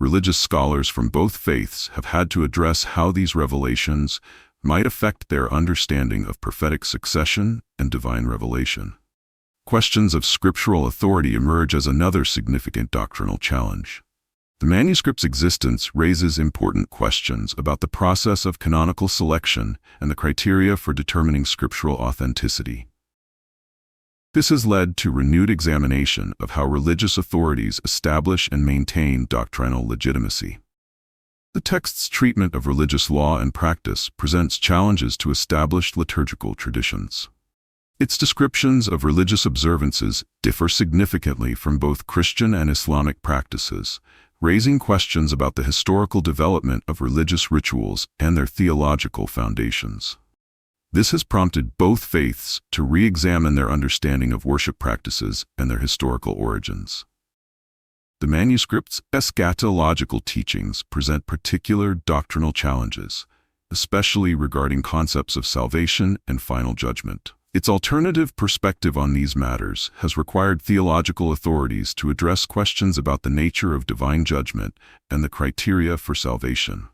Religious scholars from both faiths have had to address how these revelations might affect their understanding of prophetic succession and divine revelation. Questions of scriptural authority emerge as another significant doctrinal challenge. The manuscript's existence raises important questions about the process of canonical selection and the criteria for determining scriptural authenticity. This has led to renewed examination of how religious authorities establish and maintain doctrinal legitimacy. The text's treatment of religious law and practice presents challenges to established liturgical traditions. Its descriptions of religious observances differ significantly from both Christian and Islamic practices, raising questions about the historical development of religious rituals and their theological foundations. This has prompted both faiths to re-examine their understanding of worship practices and their historical origins. The manuscript's eschatological teachings present particular doctrinal challenges, especially regarding concepts of salvation and final judgment. Its alternative perspective on these matters has required theological authorities to address questions about the nature of divine judgment and the criteria for salvation.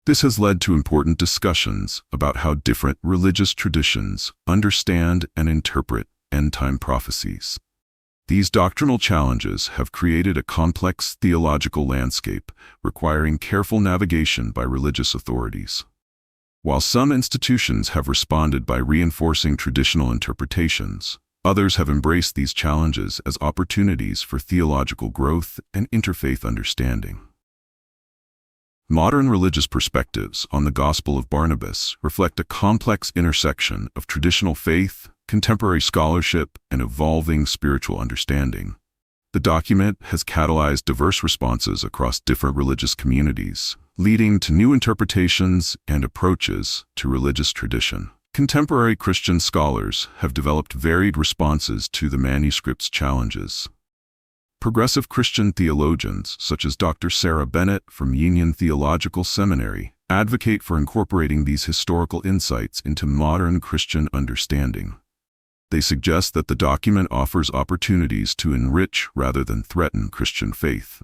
This has led to important discussions about how different religious traditions understand and interpret end-time prophecies. These doctrinal challenges have created a complex theological landscape requiring careful navigation by religious authorities. While some institutions have responded by reinforcing traditional interpretations, others have embraced these challenges as opportunities for theological growth and interfaith understanding. Modern religious perspectives on the Gospel of Barnabas reflect a complex intersection of traditional faith, contemporary scholarship, and evolving spiritual understanding. The document has catalyzed diverse responses across different religious communities, leading to new interpretations and approaches to religious tradition. Contemporary Christian scholars have developed varied responses to the manuscript's challenges. Progressive Christian theologians, such as Dr. Sarah Bennett from Union Theological Seminary, advocate for incorporating these historical insights into modern Christian understanding. They suggest that the document offers opportunities to enrich rather than threaten Christian faith.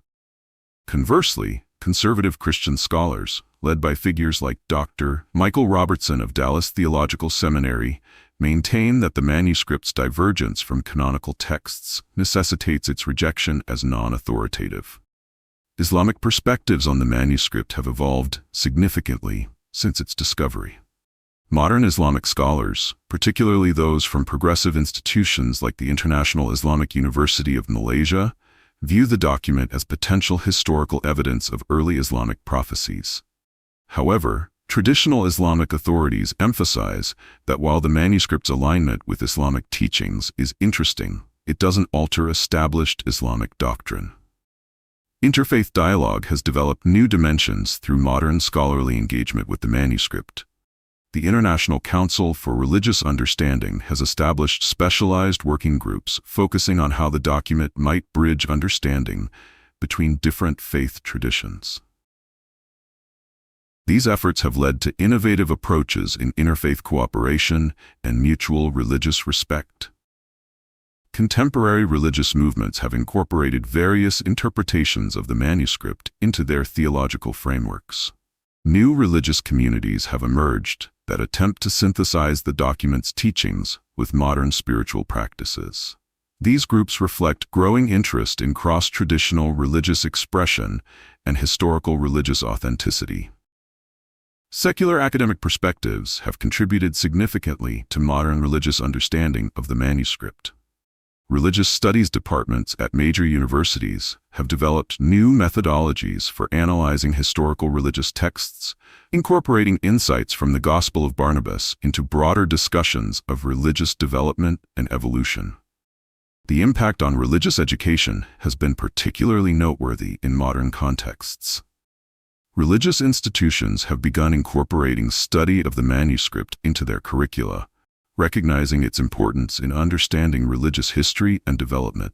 Conversely, conservative Christian scholars, led by figures like Dr. Michael Robertson of Dallas Theological Seminary, maintain that the manuscript's divergence from canonical texts necessitates its rejection as non-authoritative. Islamic perspectives on the manuscript have evolved significantly since its discovery. Modern Islamic scholars, particularly those from progressive institutions like the International Islamic University of Malaysia, view the document as potential historical evidence of early Islamic prophecies. However, traditional Islamic authorities emphasize that while the manuscript's alignment with Islamic teachings is interesting, it doesn't alter established Islamic doctrine. Interfaith dialogue has developed new dimensions through modern scholarly engagement with the manuscript. The International Council for Religious Understanding has established specialized working groups focusing on how the document might bridge understanding between different faith traditions. These efforts have led to innovative approaches in interfaith cooperation and mutual religious respect. Contemporary religious movements have incorporated various interpretations of the manuscript into their theological frameworks. New religious communities have emerged that attempt to synthesize the document's teachings with modern spiritual practices. These groups reflect growing interest in cross-traditional religious expression and historical religious authenticity. Secular academic perspectives have contributed significantly to modern religious understanding of the manuscript. religious studies departments at major universities have developed new methodologies for analyzing historical religious texts, incorporating insights from the Gospel of Barnabas into broader discussions of religious development and evolution. The impact on religious education has been particularly noteworthy in modern contexts. Religious institutions have begun incorporating study of the manuscript into their curricula, recognizing its importance in understanding religious history and development.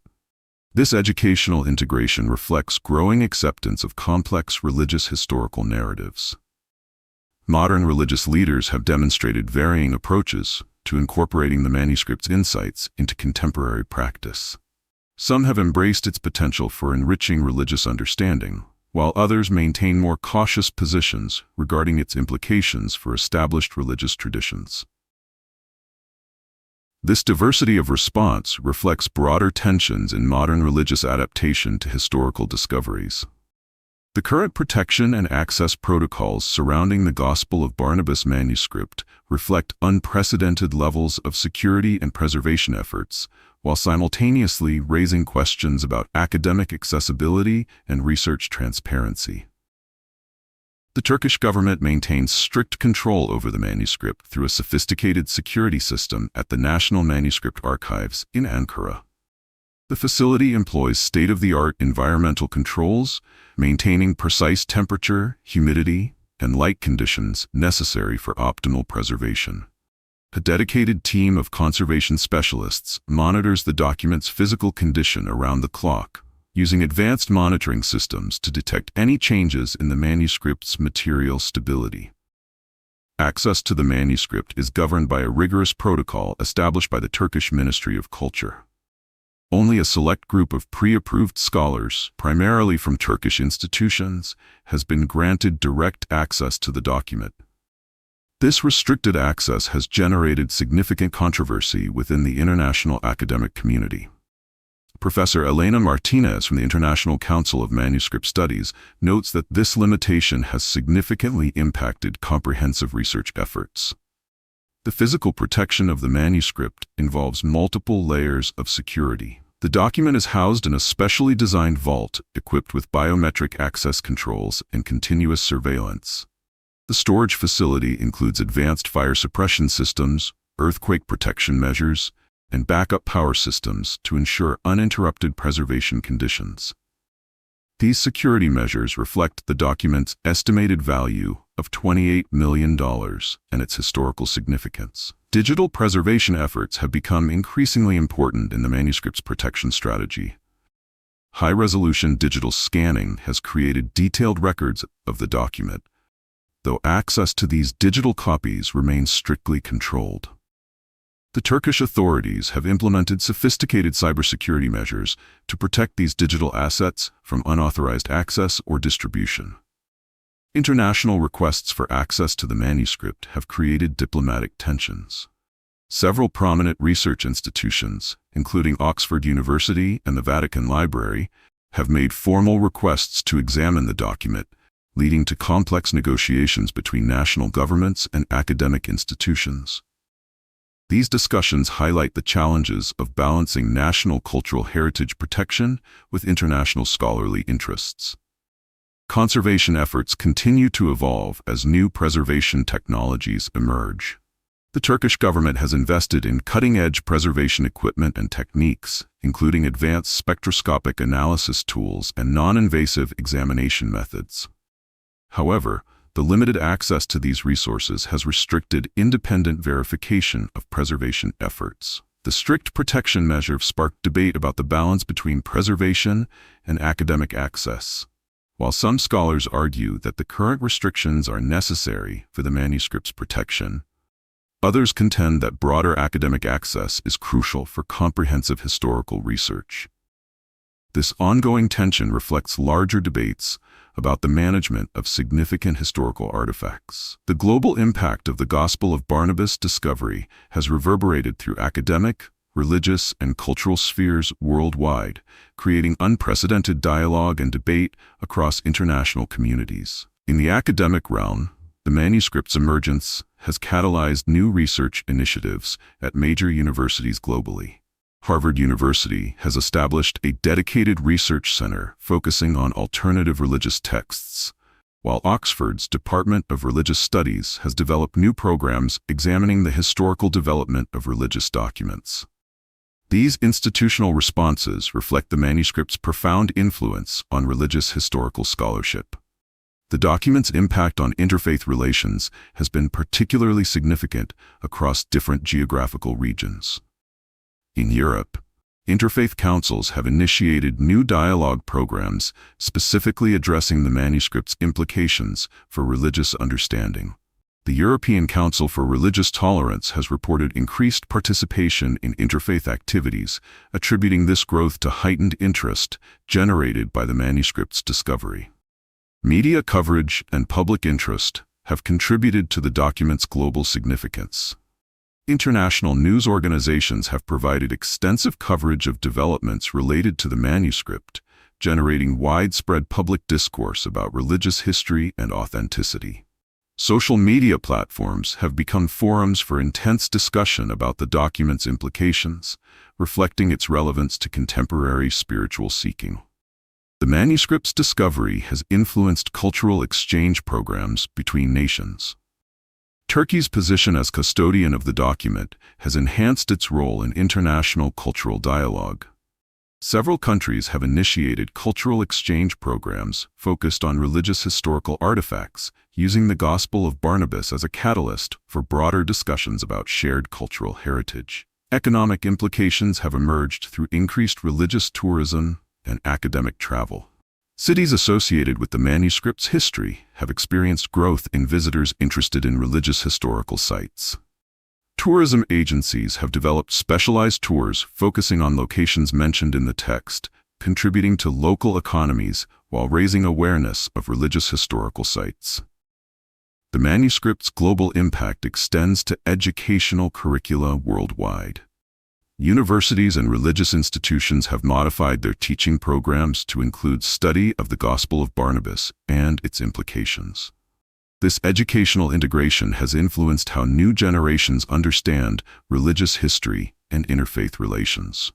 This educational integration reflects growing acceptance of complex religious historical narratives. Modern religious leaders have demonstrated varying approaches to incorporating the manuscript's insights into contemporary practice. Some have embraced its potential for enriching religious understanding, while others maintain more cautious positions regarding its implications for established religious traditions. This diversity of response reflects broader tensions in modern religious adaptation to historical discoveries. The current protection and access protocols surrounding the Gospel of Barnabas manuscript reflect unprecedented levels of security and preservation efforts, while simultaneously raising questions about academic accessibility and research transparency. The Turkish government maintains strict control over the manuscript through a sophisticated security system at the National Manuscript Archives in Ankara. The facility employs state-of-the-art environmental controls, maintaining precise temperature, humidity, and light conditions necessary for optimal preservation. A dedicated team of conservation specialists monitors the document's physical condition around the clock, using advanced monitoring systems to detect any changes in the manuscript's material stability. Access to the manuscript is governed by a rigorous protocol established by the Turkish Ministry of Culture. Only a select group of pre-approved scholars, primarily from Turkish institutions, has been granted direct access to the document. This restricted access has generated significant controversy within the international academic community. Professor Elena Martinez from the International Council of Manuscript Studies notes that this limitation has significantly impacted comprehensive research efforts. The physical protection of the manuscript involves multiple layers of security. The document is housed in a specially designed vault equipped with biometric access controls and continuous surveillance. The storage facility includes advanced fire suppression systems, earthquake protection measures, and backup power systems to ensure uninterrupted preservation conditions. These security measures reflect the document's estimated value of $28 million and its historical significance. Digital preservation efforts have become increasingly important in the manuscript's protection strategy. High-resolution digital scanning has created detailed records of the document, though access to these digital copies remains strictly controlled. The Turkish authorities have implemented sophisticated cybersecurity measures to protect these digital assets from unauthorized access or distribution. International requests for access to the manuscript have created diplomatic tensions. Several prominent research institutions, including Oxford University and the Vatican Library, have made formal requests to examine the document, leading to complex negotiations between national governments and academic institutions. These discussions highlight the challenges of balancing national cultural heritage protection with international scholarly interests. Conservation efforts continue to evolve as new preservation technologies emerge. The Turkish government has invested in cutting-edge preservation equipment and techniques, including advanced spectroscopic analysis tools and non-invasive examination methods. However, the limited access to these resources has restricted independent verification of preservation efforts. The strict protection measure sparked debate about the balance between preservation and academic access. While some scholars argue that the current restrictions are necessary for the manuscript's protection, others contend that broader academic access is crucial for comprehensive historical research. This ongoing tension reflects larger debates about the management of significant historical artifacts. The global impact of the Gospel of Barnabas discovery has reverberated through academic, religious, and cultural spheres worldwide, creating unprecedented dialogue and debate across international communities. In the academic realm, the manuscript's emergence has catalyzed new research initiatives at major universities globally. Harvard University has established a dedicated research center focusing on alternative religious texts, while Oxford's Department of Religious Studies has developed new programs examining the historical development of religious documents. These institutional responses reflect the manuscript's profound influence on religious historical scholarship. The document's impact on interfaith relations has been particularly significant across different geographical regions. In Europe, interfaith councils have initiated new dialogue programs specifically addressing the manuscript's implications for religious understanding. The European Council for Religious Tolerance has reported increased participation in interfaith activities, attributing this growth to heightened interest generated by the manuscript's discovery. Media coverage and public interest have contributed to the document's global significance. International news organizations have provided extensive coverage of developments related to the manuscript, generating widespread public discourse about religious history and authenticity. Social media platforms have become forums for intense discussion about the document's implications, reflecting its relevance to contemporary spiritual seeking. The manuscript's discovery has influenced cultural exchange programs between nations. Turkey's position as custodian of the document has enhanced its role in international cultural dialogue. Several countries have initiated cultural exchange programs focused on religious historical artifacts, using the Gospel of Barnabas as a catalyst for broader discussions about shared cultural heritage. Economic implications have emerged through increased religious tourism and academic travel. Cities associated with the manuscript's history have experienced growth in visitors interested in religious historical sites. Tourism agencies have developed specialized tours focusing on locations mentioned in the text, contributing to local economies while raising awareness of religious historical sites. The manuscript's global impact extends to educational curricula worldwide. Universities and religious institutions have modified their teaching programs to include study of the Gospel of Barnabas and its implications. This educational integration has influenced how new generations understand religious history and interfaith relations.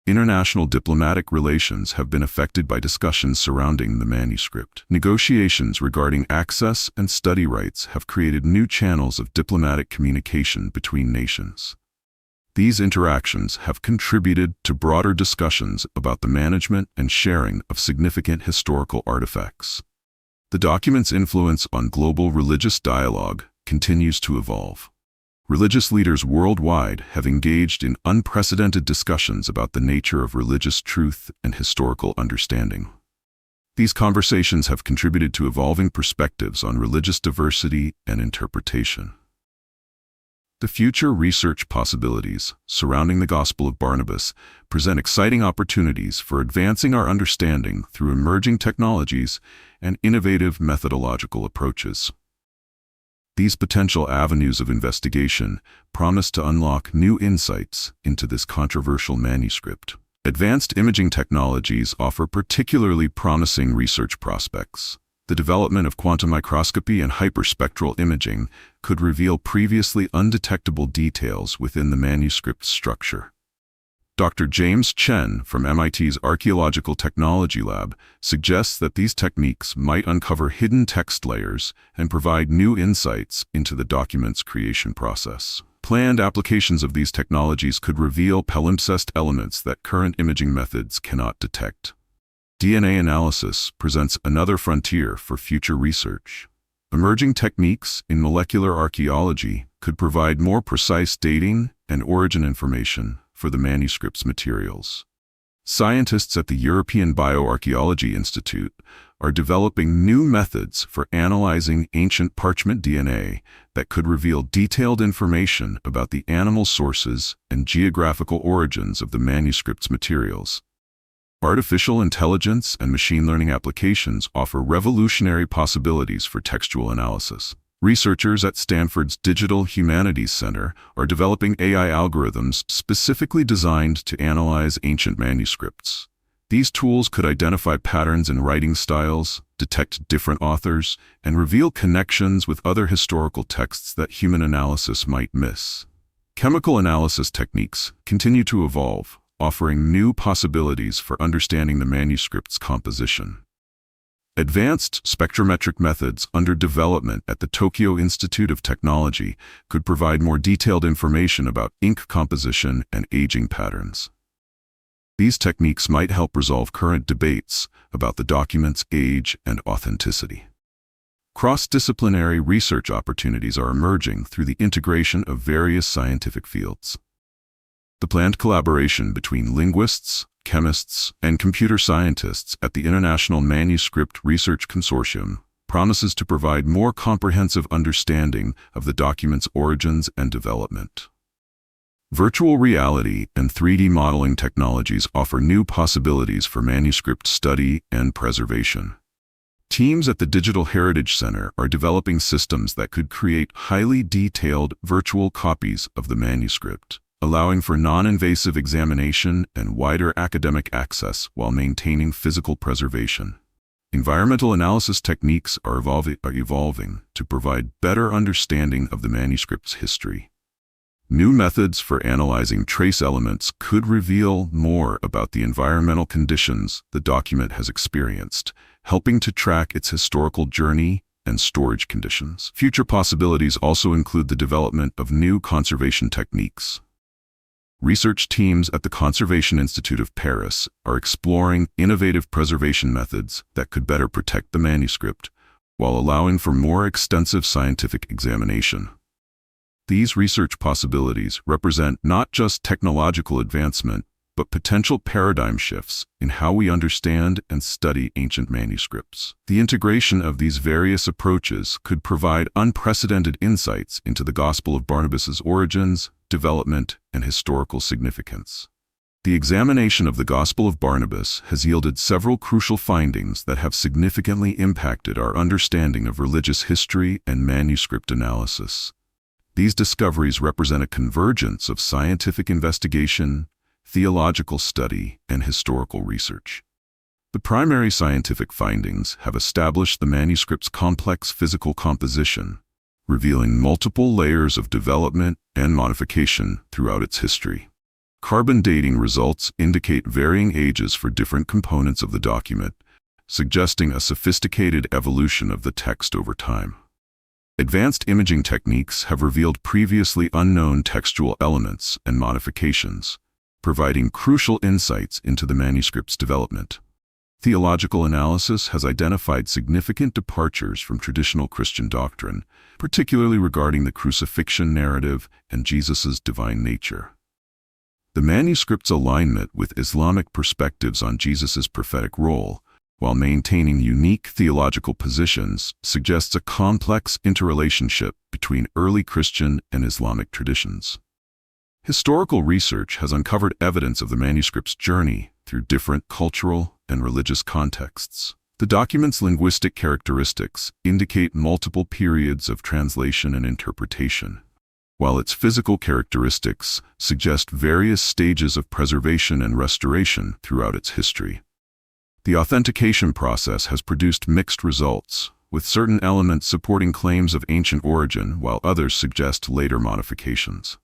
International diplomatic relations have been affected by discussions surrounding the manuscript. Negotiations regarding access and study rights have created new channels of diplomatic communication between nations. These interactions have contributed to broader discussions about the management and sharing of significant historical artifacts. The document's influence on global religious dialogue continues to evolve. Religious leaders worldwide have engaged in unprecedented discussions about the nature of religious truth and historical understanding. These conversations have contributed to evolving perspectives on religious diversity and interpretation. The future research possibilities surrounding the Gospel of Barnabas present exciting opportunities for advancing our understanding through emerging technologies and innovative methodological approaches. These potential avenues of investigation promise to unlock new insights into this controversial manuscript. Advanced imaging technologies offer particularly promising research prospects. The development of quantum microscopy and hyperspectral imaging could reveal previously undetectable details within the manuscript's structure. Dr. James Chen from MIT's Archaeological Technology Lab suggests that these techniques might uncover hidden text layers and provide new insights into the document's creation process. Planned applications of these technologies could reveal palimpsest elements that current imaging methods cannot detect. DNA analysis presents another frontier for future research. Emerging techniques in molecular archaeology could provide more precise dating and origin information for the manuscript's materials. Scientists at the European Bioarchaeology Institute are developing new methods for analyzing ancient parchment DNA that could reveal detailed information about the animal sources and geographical origins of the manuscript's materials. Artificial intelligence and machine learning applications offer revolutionary possibilities for textual analysis. Researchers at Stanford's Digital Humanities Center are developing AI algorithms specifically designed to analyze ancient manuscripts. These tools could identify patterns in writing styles, detect different authors, and reveal connections with other historical texts that human analysis might miss. Chemical analysis techniques continue to evolve, offering new possibilities for understanding the manuscript's composition. Advanced spectrometric methods under development at the Tokyo Institute of Technology could provide more detailed information about ink composition and aging patterns. These techniques might help resolve current debates about the document's age and authenticity. Cross-disciplinary research opportunities are emerging through the integration of various scientific fields. The planned collaboration between linguists, chemists, and computer scientists at the International Manuscript Research Consortium promises to provide more comprehensive understanding of the document's origins and development. Virtual reality and 3D modeling technologies offer new possibilities for manuscript study and preservation. Teams at the Digital Heritage Center are developing systems that could create highly detailed virtual copies of the manuscript, allowing for non-invasive examination and wider academic access while maintaining physical preservation. Environmental analysis techniques are evolving to provide better understanding of the manuscript's history. New methods for analyzing trace elements could reveal more about the environmental conditions the document has experienced, helping to track its historical journey and storage conditions. Future possibilities also include the development of new conservation techniques. Research teams at the Conservation Institute of Paris are exploring innovative preservation methods that could better protect the manuscript while allowing for more extensive scientific examination. These research possibilities represent not just technological advancement, but potential paradigm shifts in how we understand and study ancient manuscripts. The integration of these various approaches could provide unprecedented insights into the Gospel of Barnabas's origins, development, and historical significance. The examination of the Gospel of Barnabas has yielded several crucial findings that have significantly impacted our understanding of religious history and manuscript analysis. These discoveries represent a convergence of scientific investigation, theological study, and historical research. The primary scientific findings have established the manuscript's complex physical composition, revealing multiple layers of development and modification throughout its history. Carbon dating results indicate varying ages for different components of the document, suggesting a sophisticated evolution of the text over time. Advanced imaging techniques have revealed previously unknown textual elements and modifications, providing crucial insights into the manuscript's development. Theological analysis has identified significant departures from traditional Christian doctrine, particularly regarding the crucifixion narrative and Jesus' divine nature. The manuscript's alignment with Islamic perspectives on Jesus' prophetic role, while maintaining unique theological positions, suggests a complex interrelationship between early Christian and Islamic traditions. Historical research has uncovered evidence of the manuscript's journey through different cultural and religious contexts. The document's linguistic characteristics indicate multiple periods of translation and interpretation, while its physical characteristics suggest various stages of preservation and restoration throughout its history. The authentication process has produced mixed results, with certain elements supporting claims of ancient origin while others suggest later modifications.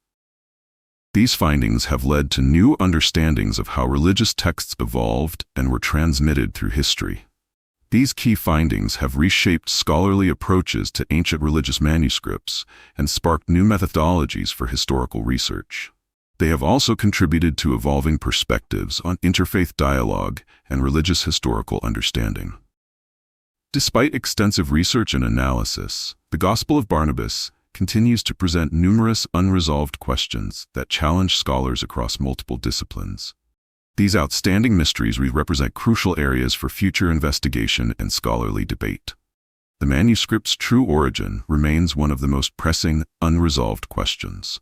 These findings have led to new understandings of how religious texts evolved and were transmitted through history. These key findings have reshaped scholarly approaches to ancient religious manuscripts and sparked new methodologies for historical research. They have also contributed to evolving perspectives on interfaith dialogue and religious historical understanding. Despite extensive research and analysis, the Gospel of Barnabas continues to present numerous unresolved questions that challenge scholars across multiple disciplines. These outstanding mysteries represent crucial areas for future investigation and scholarly debate. The manuscript's true origin remains one of the most pressing, unresolved questions.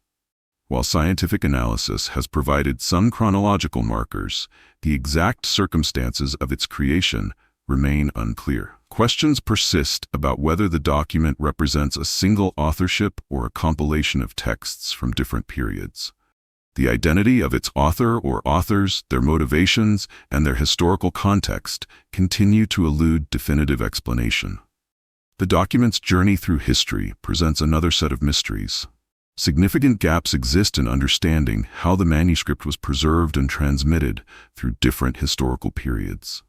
While scientific analysis has provided some chronological markers, the exact circumstances of its creation remain unclear. Questions persist about whether the document represents a single authorship or a compilation of texts from different periods. The identity of its author or authors, their motivations, and their historical context continue to elude definitive explanation. The document's journey through history presents another set of mysteries. Significant gaps exist in understanding how the manuscript was preserved and transmitted through different historical periods.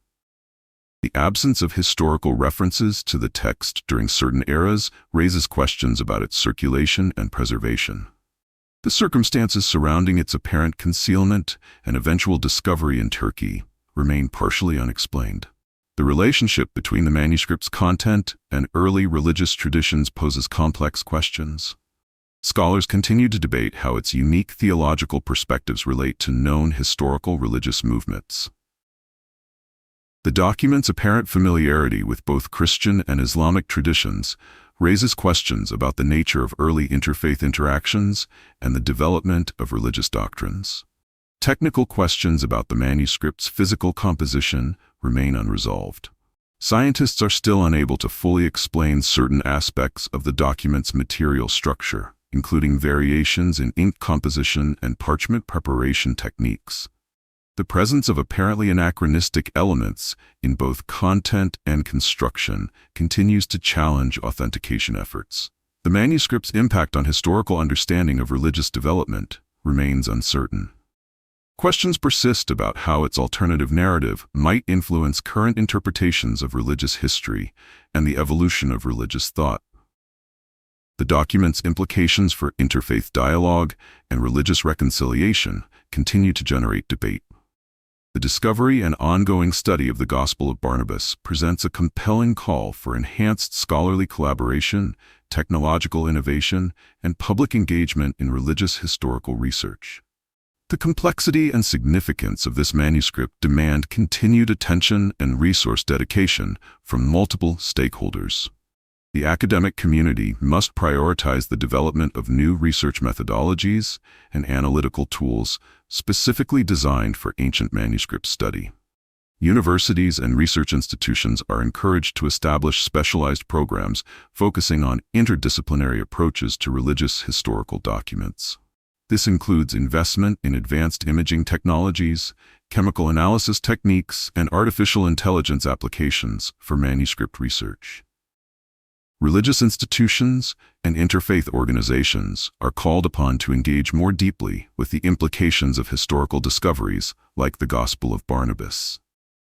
The absence of historical references to the text during certain eras raises questions about its circulation and preservation. The circumstances surrounding its apparent concealment and eventual discovery in Turkey remain partially unexplained. The relationship between the manuscript's content and early religious traditions poses complex questions. Scholars continue to debate how its unique theological perspectives relate to known historical religious movements. The document's apparent familiarity with both Christian and Islamic traditions raises questions about the nature of early interfaith interactions and the development of religious doctrines. Technical questions about the manuscript's physical composition remain unresolved. Scientists are still unable to fully explain certain aspects of the document's material structure, including variations in ink composition and parchment preparation techniques. The presence of apparently anachronistic elements in both content and construction continues to challenge authentication efforts. The manuscript's impact on historical understanding of religious development remains uncertain. Questions persist about how its alternative narrative might influence current interpretations of religious history and the evolution of religious thought. The document's implications for interfaith dialogue and religious reconciliation continue to generate debate. The discovery and ongoing study of the Gospel of Barnabas presents a compelling call for enhanced scholarly collaboration, technological innovation, and public engagement in religious historical research. The complexity and significance of this manuscript demand continued attention and resource dedication from multiple stakeholders. The academic community must prioritize the development of new research methodologies and analytical tools specifically designed for ancient manuscript study. Universities and research institutions are encouraged to establish specialized programs focusing on interdisciplinary approaches to religious historical documents. This includes investment in advanced imaging technologies, chemical analysis techniques, and artificial intelligence applications for manuscript research. Religious institutions and interfaith organizations are called upon to engage more deeply with the implications of historical discoveries like the Gospel of Barnabas.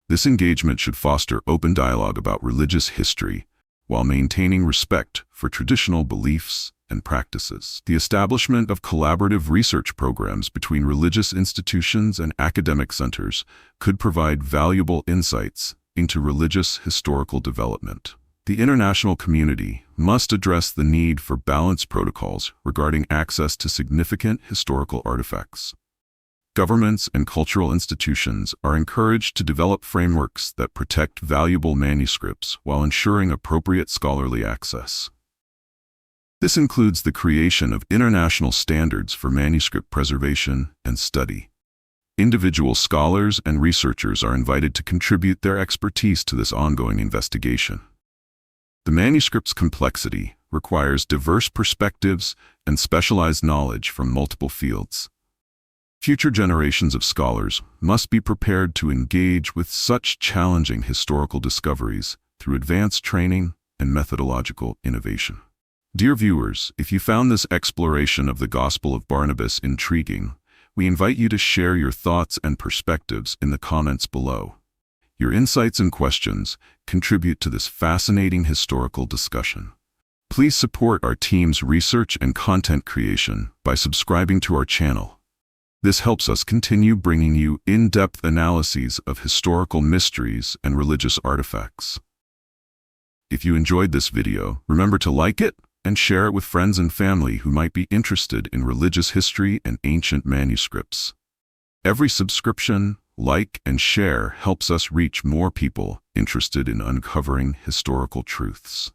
This engagement should foster open dialogue about religious history while maintaining respect for traditional beliefs and practices. The establishment of collaborative research programs between religious institutions and academic centers could provide valuable insights into religious historical development. The international community must address the need for balanced protocols regarding access to significant historical artifacts. Governments and cultural institutions are encouraged to develop frameworks that protect valuable manuscripts while ensuring appropriate scholarly access. This includes the creation of international standards for manuscript preservation and study. Individual scholars and researchers are invited to contribute their expertise to this ongoing investigation. The manuscript's complexity requires diverse perspectives and specialized knowledge from multiple fields. Future generations of scholars must be prepared to engage with such challenging historical discoveries through advanced training and methodological innovation. Dear viewers, if you found this exploration of the Gospel of Barnabas intriguing, we invite you to share your thoughts and perspectives in the comments below. Your insights and questions contribute to this fascinating historical discussion. Please support our team's research and content creation by subscribing to our channel. This helps us continue bringing you in-depth analyses of historical mysteries and religious artifacts. If you enjoyed this video, remember to like it and share it with friends and family who might be interested in religious history and ancient manuscripts. Every subscription, like, and share helps us reach more people interested in uncovering historical truths.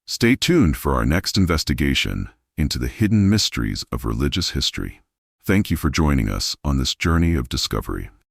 Stay tuned for our next investigation into the hidden mysteries of religious history. Thank you for joining us on this journey of discovery.